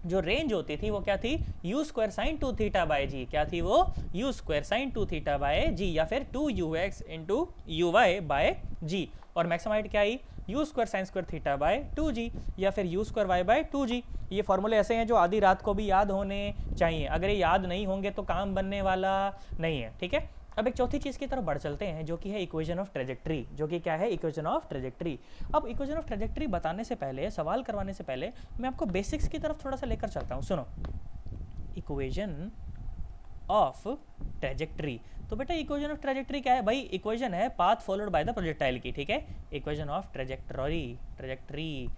जो रेंज होती थी वो क्या थी, u square sine 2 theta by g. क्या थी वो, u square sine 2 theta by g, या फिर 2ux into u y by g. और मैक्सिमम हाइट क्या आई, u square sine square theta by 2g या फिर you square y by 2g। ये फॉर्मूले ऐसे हैं जो आधी रात को भी याद होने चाहिए, अगर ये याद नहीं होंगे तो काम बनने वाला नहीं है, ठीक है। अब एक चौथी चीज़ की तरफ बढ़ चलते हैं जो कि है इक्वेशन ऑफ ट्रेजेक्ट्री, जो कि क्या है इक्वेशन ऑफ ट्रेजेक्ट्री। अब इक्वेशन ऑफ ट्रेजेक्ट्री बताने से पहले, सवाल करवाने से पहले मैं आपको बेसिक्स की तरफ थोड़ा सा लेकर चलता हूँ। सुनो, इक्वेशन ऑफ ट्रेजेक्ट्री, तो बेटा इक्वेशन ऑफ ट्रेजेक्ट्री क्या है भाई, इक्वेशन है path followed by the projectile की, ठीक है। Equation of trajectory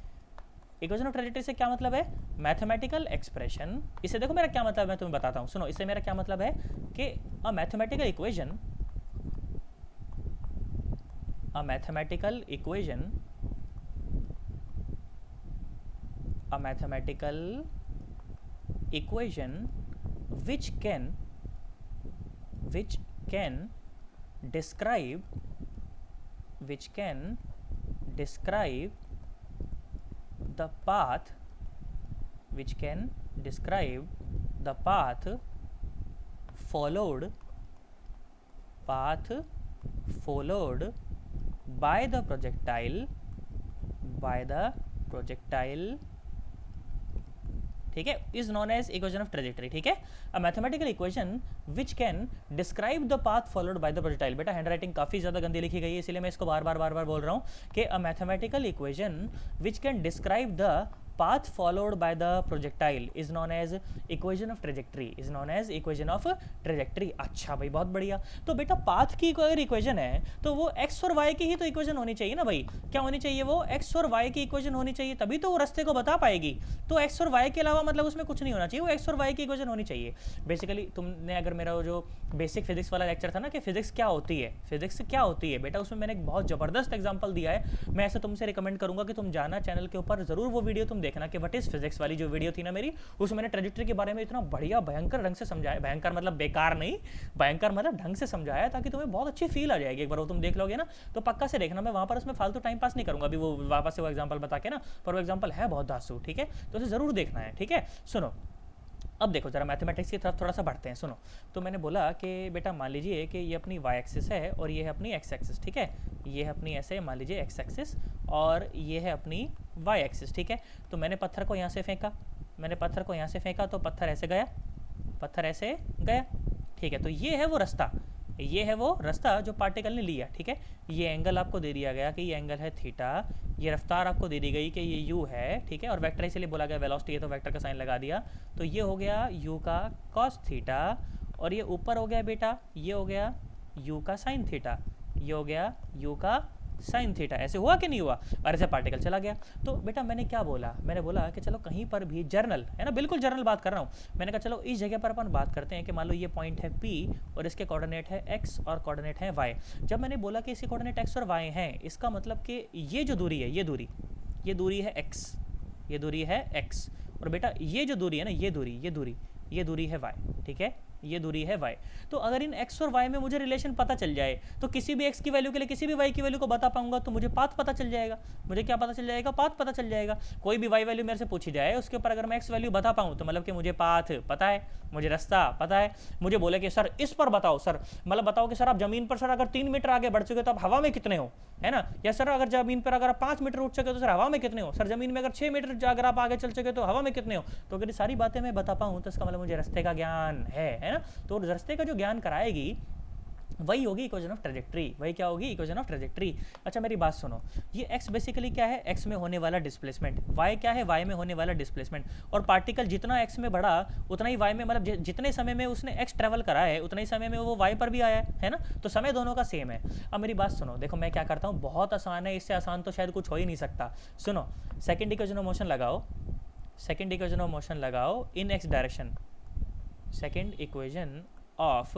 equation of trajectory से क्या मतलब है, मैथमेटिकल एक्सप्रेशन। इससे देखो मेरा क्या मतलब है, मैं तुम्हें बताता हूँ। सुनो, इससे मेरा क्या मतलब है कि अ mathematical equation which can describe the path followed by the projectile, ठीक है, is known as equation of trajectory, ठीक है। A mathematical equation which can describe the path followed by the projectile. बेटा हैंडराइटिंग काफी ज्यादा गंदी लिखी गई है, इसलिए मैं इसको बार बार बोल रहा हूँ कि अ mathematical equation which can describe the path followed by the projectile is known as equation of trajectory, is known as equation of trajectory। अच्छा भाई बहुत बढ़िया। तो बेटा पाथ की अगर इक्वेशन है तो वो x और y की ही तो इक्वेशन होनी चाहिए ना भाई। क्या होनी चाहिए? वो x और y की इक्वेशन होनी चाहिए, तभी तो वो रास्ते को बता पाएगी। तो x और y के अलावा मतलब उसमें कुछ नहीं होना चाहिए, वो x और y की इक्वेशन होनी चाहिए। बेसिकली तुमने अगर मेरा वो जो बेसिक फिजिक्स वाला लेक्चर था ना कि फिजिक्स क्या होती है, फिजिक्स क्या होती है बेटा, उसमें मैंने एक बहुत ज़बरदस्त एग्जाम्पल दिया है। मैं ऐसे तुमसे रिकमेंड करूंगा कि तुम जाना चैनल के ऊपर ज़रूर वो वीडियो तुम देखना कि व्हाट इज़ फिजिक्स वाली जो वीडियो थी ना मेरी, उसमें मैंने ट्रेजेक्टरी के बारे में इतना बढ़िया भयंकर ढंग से समझाया। भयंकर मतलब बेकार नहीं, भयंकर मतलब ढंग से समझाया, ताकि तुम्हें बहुत अच्छी फील आ जाएगी। एक बार वो तुम देख लोगे ना तो पक्का से देखना। मैं वहाँ पर उसमें फालतू टाइम पास नहीं करूँगा अभी वो वापस से वो एग्जाम्पल बता के ना, पर वो एग्जाम्पल है बहुत धांसू, ठीक है, तो उसे ज़रूर देखना है, ठीक है। सुनो अब देखो जरा मैथमेटिक्स की तरफ थोड़ा सा बढ़ते हैं। सुनो, तो मैंने बोला कि बेटा मान लीजिए कि ये अपनी y एक्सिस है और ये है अपनी x एक्सिस, ठीक है। ये है अपनी ऐसे मान लीजिए x एक्सिस और ये है अपनी y एक्सिस, ठीक है। तो मैंने पत्थर को यहाँ से फेंका, मैंने पत्थर को यहाँ से फेंका तो पत्थर ऐसे गया, पत्थर ऐसे गया, ठीक है। तो ये है वो रास्ता, ये है वो रास्ता जो पार्टिकल ने लिया, ठीक है। ये एंगल आपको दे दिया गया कि ये एंगल है थीटा, ये रफ्तार आपको दे दी गई कि ये u है, ठीक है। और वेक्टर इसलिए बोला गया वेलोसिटी है तो वेक्टर का साइन लगा दिया, तो ये हो गया u का cos थीटा, और ये ऊपर हो गया बेटा, ये हो गया u का साइन थीटा, ये हो गया u का साइन थीटा। ऐसे हुआ कि नहीं हुआ? और ऐसे पार्टिकल चला गया। तो बेटा मैंने क्या बोला, मैंने बोला कि चलो कहीं पर भी जर्नल है ना, बिल्कुल जर्नल बात कर रहा हूँ। मैंने कहा चलो इस जगह पर अपन बात करते हैं कि मान लो ये पॉइंट है P और इसके कोऑर्डिनेट है x और कोऑर्डिनेट है y। जब मैंने बोला कि इसके कोऑर्डिनेट x और y हैं, इसका मतलब कि ये जो दूरी है, ये दूरी है x, ये दूरी है x, और बेटा ये जो दूरी है ना, ये दूरी है y, ठीक है, ये दूरी है y। तो अगर इन x और y में मुझे रिलेशन पता चल जाए तो किसी भी x की वैल्यू के लिए किसी भी y की वैल्यू को बता पाऊंगा, तो मुझे पाथ पता चल जाएगा। मुझे क्या पता चल जाएगा? पाथ पता चल जाएगा। कोई भी y वैल्यू मेरे से पूछी जाए उसके ऊपर अगर मैं x वैल्यू बता पाऊँ तो मतलब कि मुझे पाथ पता है, मुझे रास्ता पता है। मुझे बोले कि सर इस पर बताओ, सर मतलब बताओ कि सर आप जमीन पर सर अगर 3 मीटर आगे बढ़ चुके तो आप हवा में कितने हो, है ना। या सर अगर जमीन पर अगर आप 5 मीटर उठ चुके तो सर हवा में कितने हो, सर जमीन में अगर 6 मीटर अगर आप आगे चल चुके तो हवा में कितने हो। तो अगर ये सारी बातें मैं बता पाऊँ तो इसका मतलब मुझे रास्ते का ज्ञान है ना। तो रास्ते का जो ज्ञान कराएगी वही होगी इक्वेशन ऑफ ट्रेजेक्ट्री, वही क्या होगी? Equation of trajectory. अच्छा मेरी बात सुनो, ये x बेसिकली क्या है? x में होने वाला डिस्प्लेसमेंट, y क्या है? y में होने वाला डिस्प्लेसमेंट। और पार्टिकल जितना x में बढ़ा उतना ही y में, मतलब जितने समय में उसने x ट्रेवल करा है उतना ही समय में वो y पर भी आया है ना। तो समय दोनों का सेम है। अब मेरी बात सुनो, देखो मैं क्या करता हूँ, बहुत आसान है, इससे आसान तो शायद कुछ हो ही नहीं सकता। सुनो, सेकेंड इक्वेशन ऑफ मोशन लगाओ, सेकेंड इक्वेशन ऑफ मोशन लगाओ in x direction, second equation of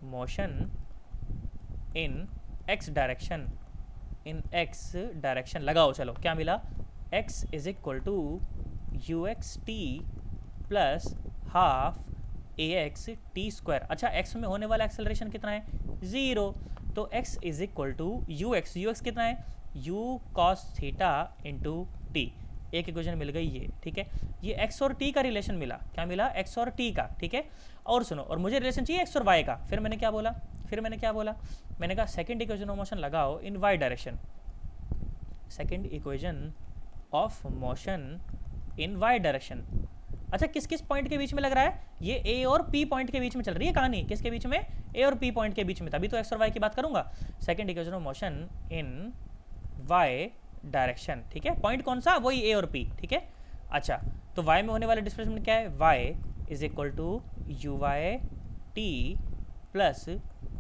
motion in x direction, in x direction लगाओ। चलो क्या मिला? x is equal to u x t plus half a x t square. अच्छा x में होने वाला acceleration कितना है? 0। तो x is equal to u x कितना है? u cos थीटा इंटू टी। एक इक्वेशन मिल गई ये, ठीक है। ये x और t का रिलेशन मिला, क्या मिला? x और t का, ठीक है। और सुनो, और मुझे रिलेशन चाहिए x और y का। फिर मैंने क्या बोला, मैंने कहा सेकंड इक्वेशन ऑफ मोशन लगाओ इन y direction, second equation of motion in y direction. अच्छा किस किस पॉइंट के बीच में लग रहा है? ये a और p पॉइंट के बीच में चल रही है कहानी। किसके बीच में? a और p पॉइंट के बीच में, तभी तो x और y की बात करूंगा। Second equation of motion in y direction, ठीक है। पॉइंट कौन सा? वही a और p, ठीक है। अच्छा तो y में होने वाला डिस्प्लेसमेंट क्या है? y is equal to u y t plus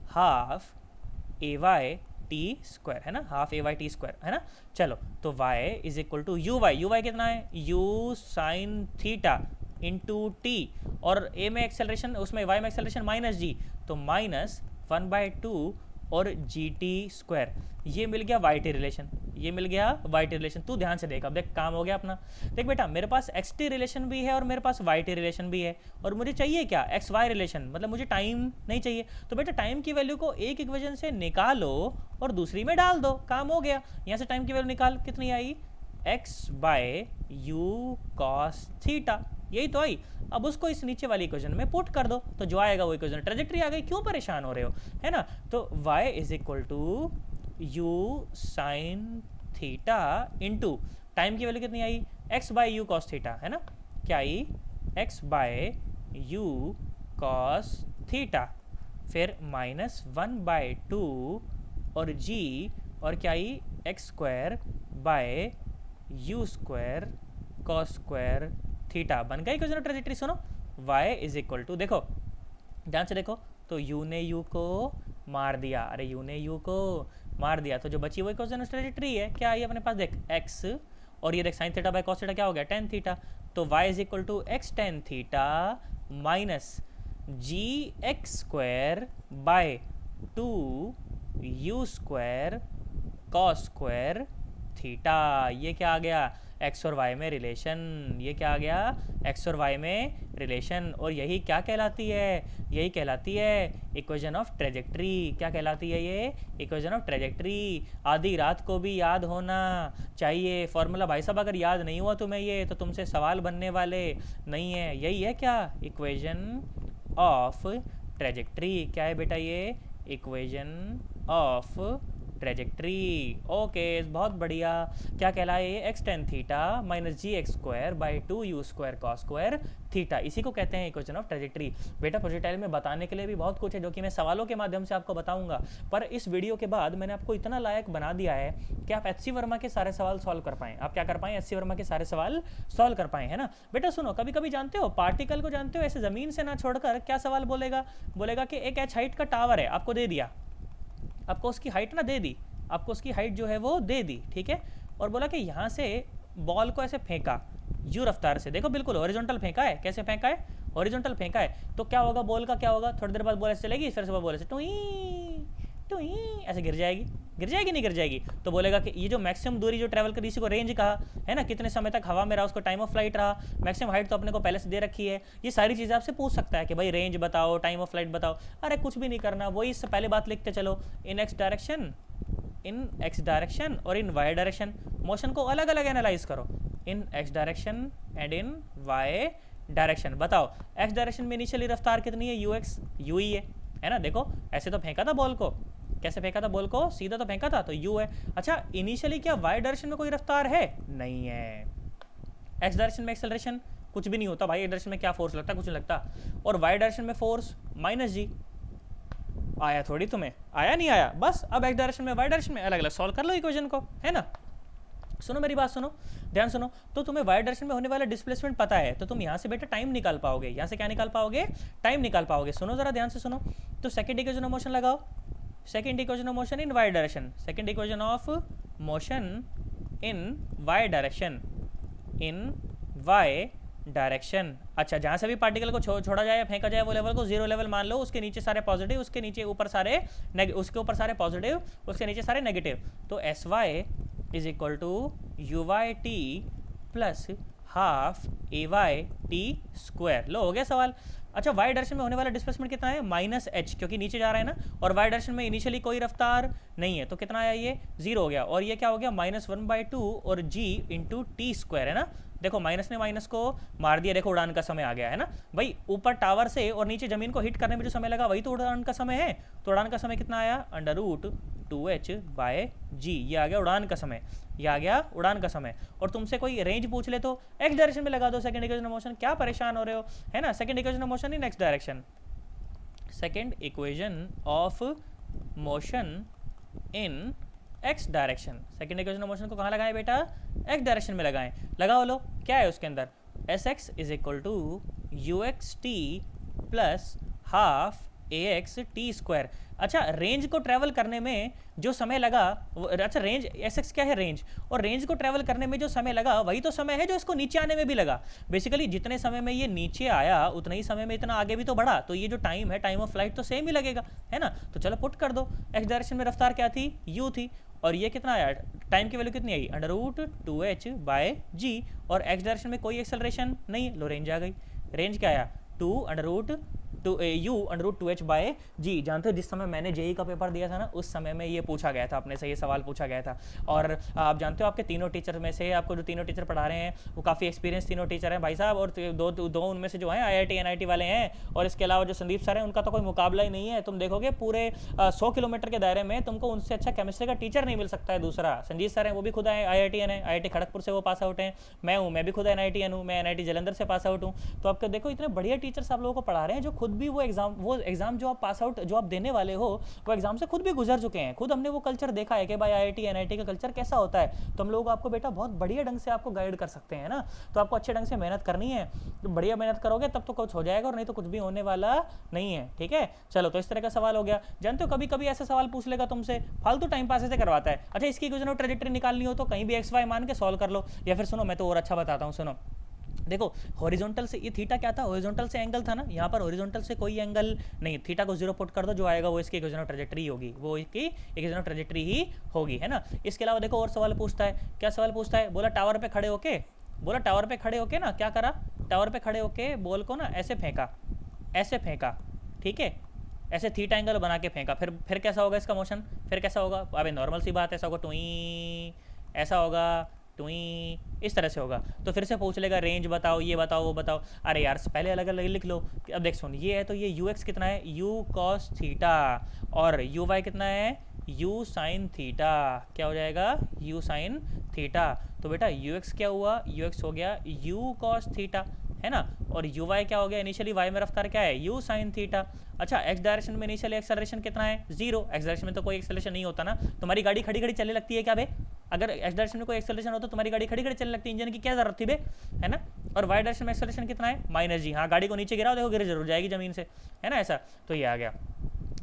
half a y t square, है ना, half a y t square, है ना। चलो तो y is equal to u y कितना है? u साइन थीटा इंटू टी, और a में एक्सेलरेशन, उसमें y में एक्सेलरेशन माइनस जी, तो माइनस 1/2 और जी टी स्क्वायर। ये मिल गया वाई टी रिलेशन, ये मिल गया वाई टी रिलेशन। तू ध्यान से देख, अब देख काम हो गया अपना। देख बेटा मेरे पास एक्स टी रिलेशन भी है और मेरे पास वाई टी रिलेशन भी है, और मुझे चाहिए क्या? एक्स वाई रिलेशन, मतलब मुझे टाइम नहीं चाहिए। तो बेटा टाइम की वैल्यू को एक इक्वेशन से निकालो और दूसरी में डाल दो, काम हो गया। यहाँ से टाइम की वैल्यू निकाल, कितनी आई? X by u cos theta, यही तो आई। अब उसको इस नीचे वाली इक्वेशन में पुट कर दो, तो जो आएगा वो इक्वेशन, ट्रेजेक्ट्री आ गई। क्यों परेशान हो रहे हो, है ना। तो y is equal to u sine theta into time की वैल्यू कितनी आई? x by u cos theta, है ना। क्या आई? x by u cos theta, फिर माइनस 1/2 और g, और क्या आई? X square by u square cos square theta. बन गया इक्वेशन ऑफ ट्रेजेक्टरी। सुनो y इज इक्वल टू, देखो ध्यान से देखो, तो u ने u को मार दिया, अरे u ने u को मार दिया, तो जो बची वो इक्वेशन ऑफ ट्रेजेक्टरी है। क्या आई अपने पास, देख x, और ये देख sine theta by cos theta क्या हो गया, टेन थीटा। तो y is equal to x tan theta minus g x square by two u square cos square theta. ये क्या आ गया, एक्स और वाई में रिलेशन। ये क्या आ गया, एक्स और वाई में रिलेशन। और यही क्या कहलाती है, यही कहलाती है इक्वेशन ऑफ ट्रेजेक्टरी। क्या कहलाती है ये, इक्वेशन ऑफ ट्रेजेक्टरी। आधी रात को भी याद होना चाहिए फॉर्मूला भाई साहब। अगर याद नहीं हुआ तुम्हें ये, तो तुमसे सवाल बनने वाले नहीं है। यही है क्या, इक्वेशन ऑफ ट्रेजेक्टरी। क्या है बेटा ये, इक्वेशन ऑफ ट्रेजेक्टरी। ओके बहुत बढ़िया। क्या कहलाए ये, x tan theta minus g x square by two u square cos square theta. इसी को कहते हैं इक्वेशन ऑफ ट्रेजेक्टरी। बेटा प्रोजेक्टाइल में बताने के लिए भी बहुत कुछ है, जो कि मैं सवालों के माध्यम से आपको बताऊंगा। पर इस वीडियो के बाद मैंने आपको इतना लायक बना दिया है कि आप एचसी वर्मा के सारे सवाल सॉल्व कर पाएँ। आप क्या कर पाएँ, एचसी वर्मा के सारे सवाल सॉल्व कर पाएँ, है ना। बेटा सुनो, कभी कभी जानते हो पार्टिकल को, जानते हो ऐसे ज़मीन से ना छोड़कर क्या सवाल बोलेगा, बोलेगा कि एक एच हाइट का टावर है, आपको दे दिया, आपको उसकी हाइट ना दे दी, आपको उसकी हाइट जो है वो दे दी, ठीक है। और बोला कि यहाँ से बॉल को ऐसे फेंका यू रफ्तार से, देखो बिल्कुल हॉरिजॉन्टल फेंका है। कैसे फेंका है, हॉरिजॉन्टल फेंका है। तो क्या होगा, बॉल का क्या होगा, थोड़ी देर बाद बॉल ऐसे चलेगी, फिर से बॉल ऐसे टुई टुई ऐसे गिर जाएगी, गिर जाएगी नहीं गिर जाएगी। तो बोलेगा कि ये जो मैक्सिमम दूरी जो ट्रैवल करी, इसी को रेंज कहा है ना। कितने समय तक हवा में रहा, उसको टाइम ऑफ फ्लाइट रहा। मैक्सिमम हाइट तो अपने को पहले से दे रखी है। ये सारी चीज़ें आपसे पूछ सकता है कि भाई रेंज बताओ, टाइम ऑफ फ्लाइट बताओ। अरे कुछ भी नहीं करना, वही इससे पहले बात लिखते चलो, इन x direction, in x direction और इन वाई डायरेक्शन। मोशन को अलग अलग एनालाइज करो, in x direction and in y direction. बताओ एक्स डायरेक्शन में इनिशियली रफ्तार कितनी है, यू एक्स, यू ही है ना। देखो ऐसे तो फेंका था बॉल को, कैसे फेंका था बॉल को, सीधा तो फेंका था, तो यू है। अच्छा इनिशियली क्या वाई डायरेक्शन में कोई रफ्तार है, नहीं है। एक्स डायरेक्शन में एक्सेलरेशन कुछ भी नहीं होता भाई, एक्स डायरेक्शन में क्या फोर्स लगता, कुछ नहीं लगता। और वाई डायरेक्शन में फोर्स माइनस जी। आया थोड़ी तुम्हें, आया नहीं आया, बस अब एक्स डायरेक्शन में वाई डायरेक्शन में अलग अलग सॉल्व कर लो इक्वेशन को, है ना। सुनो मेरी बात सुनो, ध्यान सुनो। तो तुम्हें वाई डायरेक्शन में होने वाला डिस्प्लेसमेंट पता है, तो तुम यहाँ से बेटा टाइम निकाल पाओगे। यहाँ से क्या निकाल पाओगे, टाइम निकाल पाओगे। सुनो जरा ध्यान से सुनो। तो सेकंड इक्वेशन ऑफ मोशन लगाओ, second equation of motion in y direction, second equation of motion in y direction, in y direction. अच्छा जहाँ से भी पार्टिकल को छोड़ा जाए या फेंका जाए, वो लेवल को जीरो लेवल मान लो। उसके नीचे सारे पॉजिटिव, उसके नीचे ऊपर सारे उसके ऊपर सारे पॉजिटिव, उसके नीचे सारे नेगेटिव। तो s y is equal to u y t plus half a y t square. लो हो गया सवाल। अच्छा वाई डायरेक्शन में होने वाला डिस्प्लेसमेंट कितना है, माइनस एच, क्योंकि नीचे जा रहा है ना। और वाई डायरेक्शन में इनिशियली कोई रफ्तार नहीं है, तो कितना आया, ये जीरो हो गया। और ये क्या हो गया, माइनस वन बाई टू और जी इंटू टी स्क्वायर, है ना। देखो माइनस ने माइनस को मार दिया, देखो उड़ान का समय आ गया, है ना भाई। ऊपर टावर से और नीचे जमीन को हिट करने में जो समय लगा, वही तो उड़ान का समय है। तो उड़ान का समय कितना आया, अंडर रूट 2h बाय जी। ये आ गया उड़ान का समय, ये आ गया उड़ान का समय। और तुमसे कोई रेंज पूछ ले तो एक्स डायरेक्शन में लगा दो सेकंड इक्वेशन ऑफ मोशन। क्या परेशान हो रहे हो, है ना। Second equation of motion in x direction, second equation of motion in x direction. Second equation of motion को कहाँ लगाएं बेटा, एक्स डायरेक्शन में लगाएं। लगाओ लो, क्या है उसके अंदर, s x is equal to u x t plus half a x t square. अच्छा रेंज को ट्रैवल करने में जो समय लगा, अच्छा रेंज एस एक्स क्या है, रेंज। और रेंज को ट्रैवल करने में जो समय लगा, वही तो समय है जो इसको नीचे आने में भी लगा। बेसिकली जितने समय में ये नीचे आया, उतने ही समय में इतना आगे भी तो बढ़ा। तो ये जो टाइम है, टाइम ऑफ फ्लाइट तो सेम ही लगेगा, है ना। तो चलो पुट कर दो, एक्स डायरेक्शन में रफ्तार क्या थी, यू थी। और ये कितना आया, टाइम की वैल्यू कितनी आई, under root 2h by g. और एक्स डायरेक्शन में कोई एक्सेलरेशन नहीं, लो रेंज आ गई। रेंज क्या आया, 2 under root u under root 2h by g. जानते हो जिस समय मैंने जेई का पेपर दिया था ना, उस समय में ये पूछा गया था अपने से, ये सवाल पूछा गया था। और आप जानते हो आपके तीनों टीचर में से, आपको जो तीनों टीचर पढ़ा रहे हैं वो काफ़ी एक्सपीरियंस तीनों टीचर हैं भाई साहब। और दो उनमें से जो हैं IIT NIT वाले हैं। और इसके अलावा जो संदीप सर हैं, उनका तो कोई मुकाबला ही नहीं है। तुम देखोगे पूरे 100 किलोमीटर के दायरे में तुमको उनसे अच्छा केमिस्ट्री का टीचर नहीं मिल सकता है। दूसरा संजीत सर हैं, वो भी खुद IITN है, IIT खड़गपुर से वो पास आउट हैं। मैं हूँ, मैं भी खुद NITN हूँ, मैं NIT जलंधर से पास आउट हूँ। तो आपको देखो इतने बढ़िया टीचर्स आप लोगों को पढ़ा रहे हैं, जो खुद खुद भी वो एग्ज़ाम जो आप पास आउट जो आप देने वाले हो वो एग्ज़ाम से खुद भी गुजर चुके हैं, खुद हमने वो कल्चर देखा है कि भाई IIT NIT का कल्चर कैसा होता है। तो हम लोग आपको बेटा बहुत बढ़िया ढंग से आपको गाइड कर सकते हैं ना। तो आपको अच्छे ढंग से मेहनत करनी है, तो बढ़िया मेहनत करोगे तब तो कुछ हो जाएगा, और नहीं तो कुछ भी होने वाला नहीं है। ठीक है, चलो तो इस तरह का सवाल हो गया। जानते हो कभी कभी ऐसा सवाल पूछ लेगा तुमसे, फालतू टाइम पास ऐसे करवाता है। अच्छा, इसकी इक्वेशन ऑफ ट्रेजेक्टरी निकालनी हो तो कहीं भी XY मान के सॉल्व कर लो, या फिर सुनो मैं तो और अच्छा बताता हूँ, सुनो देखो हॉरिजॉन्टल से ये थीटा क्या था, हॉरिजॉन्टल से एंगल था ना, यहाँ पर हॉरिजॉन्टल से कोई एंगल नहीं, थीटा को 0 पुट कर दो, जो आएगा वो इसकी इक्वेशन ऑफ ट्रेजेक्टरी होगी, वो इसकी इक्वेशन ऑफ ट्रेजेक्टरी ही होगी, है ना। इसके अलावा देखो और सवाल पूछता है, क्या सवाल पूछता है, बोला टावर पे खड़े होके, बोला टावर पे खड़े होके ना क्या करा, टावर पे खड़े होके बॉल को ना ऐसे फेंका, ऐसे फेंका, ठीक है, ऐसे थीटा एंगल बना के फेंका, फिर कैसा होगा इसका मोशन, फिर कैसा होगा, अबे नॉर्मल सी बात है, ऐसा होगा टुई, ऐसा होगा टुई, इस तरह से होगा। तो फिर से पूछ लेगा रेंज बताओ, ये बताओ, वो बताओ। अरे यार पहले अलग अलग लिख लो। अब देख सुन, ये है तो ये ux कितना है, u cos थीटा, और uy कितना है, u sin थीटा, क्या हो जाएगा, u sin थीटा। तो बेटा ux क्या हुआ, ux हो गया u cos थीटा, है ना, और uy क्या हो गया, इनिशियली y में रफ्तार क्या है, u sin थीटा। अच्छा, x डायरेक्शन में इनिशियल एक्सेलरेशन कितना है, 0, x डायरेक्शन में तो कोई एक्सेलरेशन नहीं होता ना। तुम्हारी गाड़ी खड़ी खड़ी चलने लगती है क्या बे, अगर x डायरेक्शन में कोई एक्सेलरेशन होता तो तुम्हारी गाड़ी खड़ी खड़ी चलने लगती, इंजन की क्या जरूरत थी बे, है ना। और y डायरेक्शन में एक्सेलरेशन कितना है, -g, हाँ गाड़ी को नीचे गिराओ, देखो गिर जरूर जाएगी ज़मीन से, है ना, ऐसा। तो ये आ गया।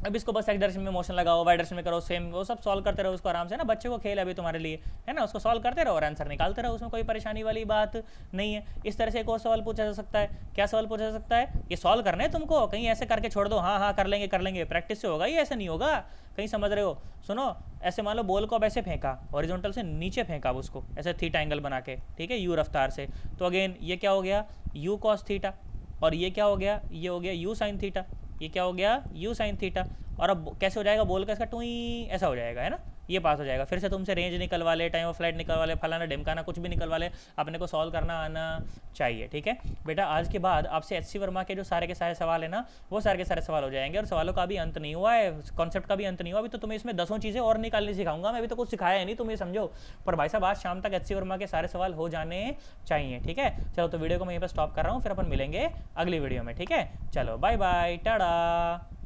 अब इसको बस एक्स डायरेक्शन में मोशन लगाओ, वाई डायरेक्शन में करो, सेम वो सब सॉल्व करते रहो उसको आराम से ना, बच्चे को खेल है अभी तुम्हारे लिए, है ना, उसको सॉल्व करते रहो और आंसर निकालते रहो, उसमें कोई परेशानी वाली बात नहीं है। इस तरह से एक और सवाल पूछा जा सकता है, क्या सवाल पूछा जा सकता है, ये सॉल्व करना है तुमको, कहीं ऐसे करके छोड़ दो, हाँ हाँ कर लेंगे, प्रैक्टिस से होगा, ये ऐसे नहीं होगा, कहीं समझ रहे हो। सुनो, ऐसे मान लो बॉल को अब ऐसे फेंका, हॉरिजॉन्टल से नीचे फेंका उसको ऐसे थीटा एंगल बना के, ठीक है, यू रफ्तार से। तो अगेन ये क्या हो गया, यू कॉस थीटा, और ये क्या हो गया, ये हो गया यू साइन थीटा, ये क्या हो गया, यू साइन थीटा। और अब कैसे हो जाएगा, बॉल का इसका टुई ऐसा हो जाएगा, है ना, ये पास हो जाएगा। फिर से तुमसे रेंज निकलवा ले, टाइम ऑफ फ्लाइट निकलवा ले, फलाना ढिमकाना कुछ भी निकलवा ले, अपने को सॉल्व करना आना चाहिए। ठीक है बेटा, आज के बाद आपसे HC वर्मा के जो सारे के सारे सवाल है ना, वो सारे के सारे सवाल हो जाएंगे, और सवालों का भी अंत नहीं हुआ है, कॉन्सेप्ट का भी अंत नहीं हुआ। अभी तो तुम्हें इसमें 10 चीज़ें और निकालनी सिखाऊंगा मैं, अभी तो कुछ सिखाया है नहीं, तुम ये समझो। पर भाई साहब आज शाम तक HC वर्मा के सारे सवाल हो जाने चाहिए। ठीक है, चलो तो वीडियो को मैं यहीं पर स्टॉप कर रहा हूँ, फिर अपन मिलेंगे अगली वीडियो में। ठीक है, चलो बाय बाय, टाटा।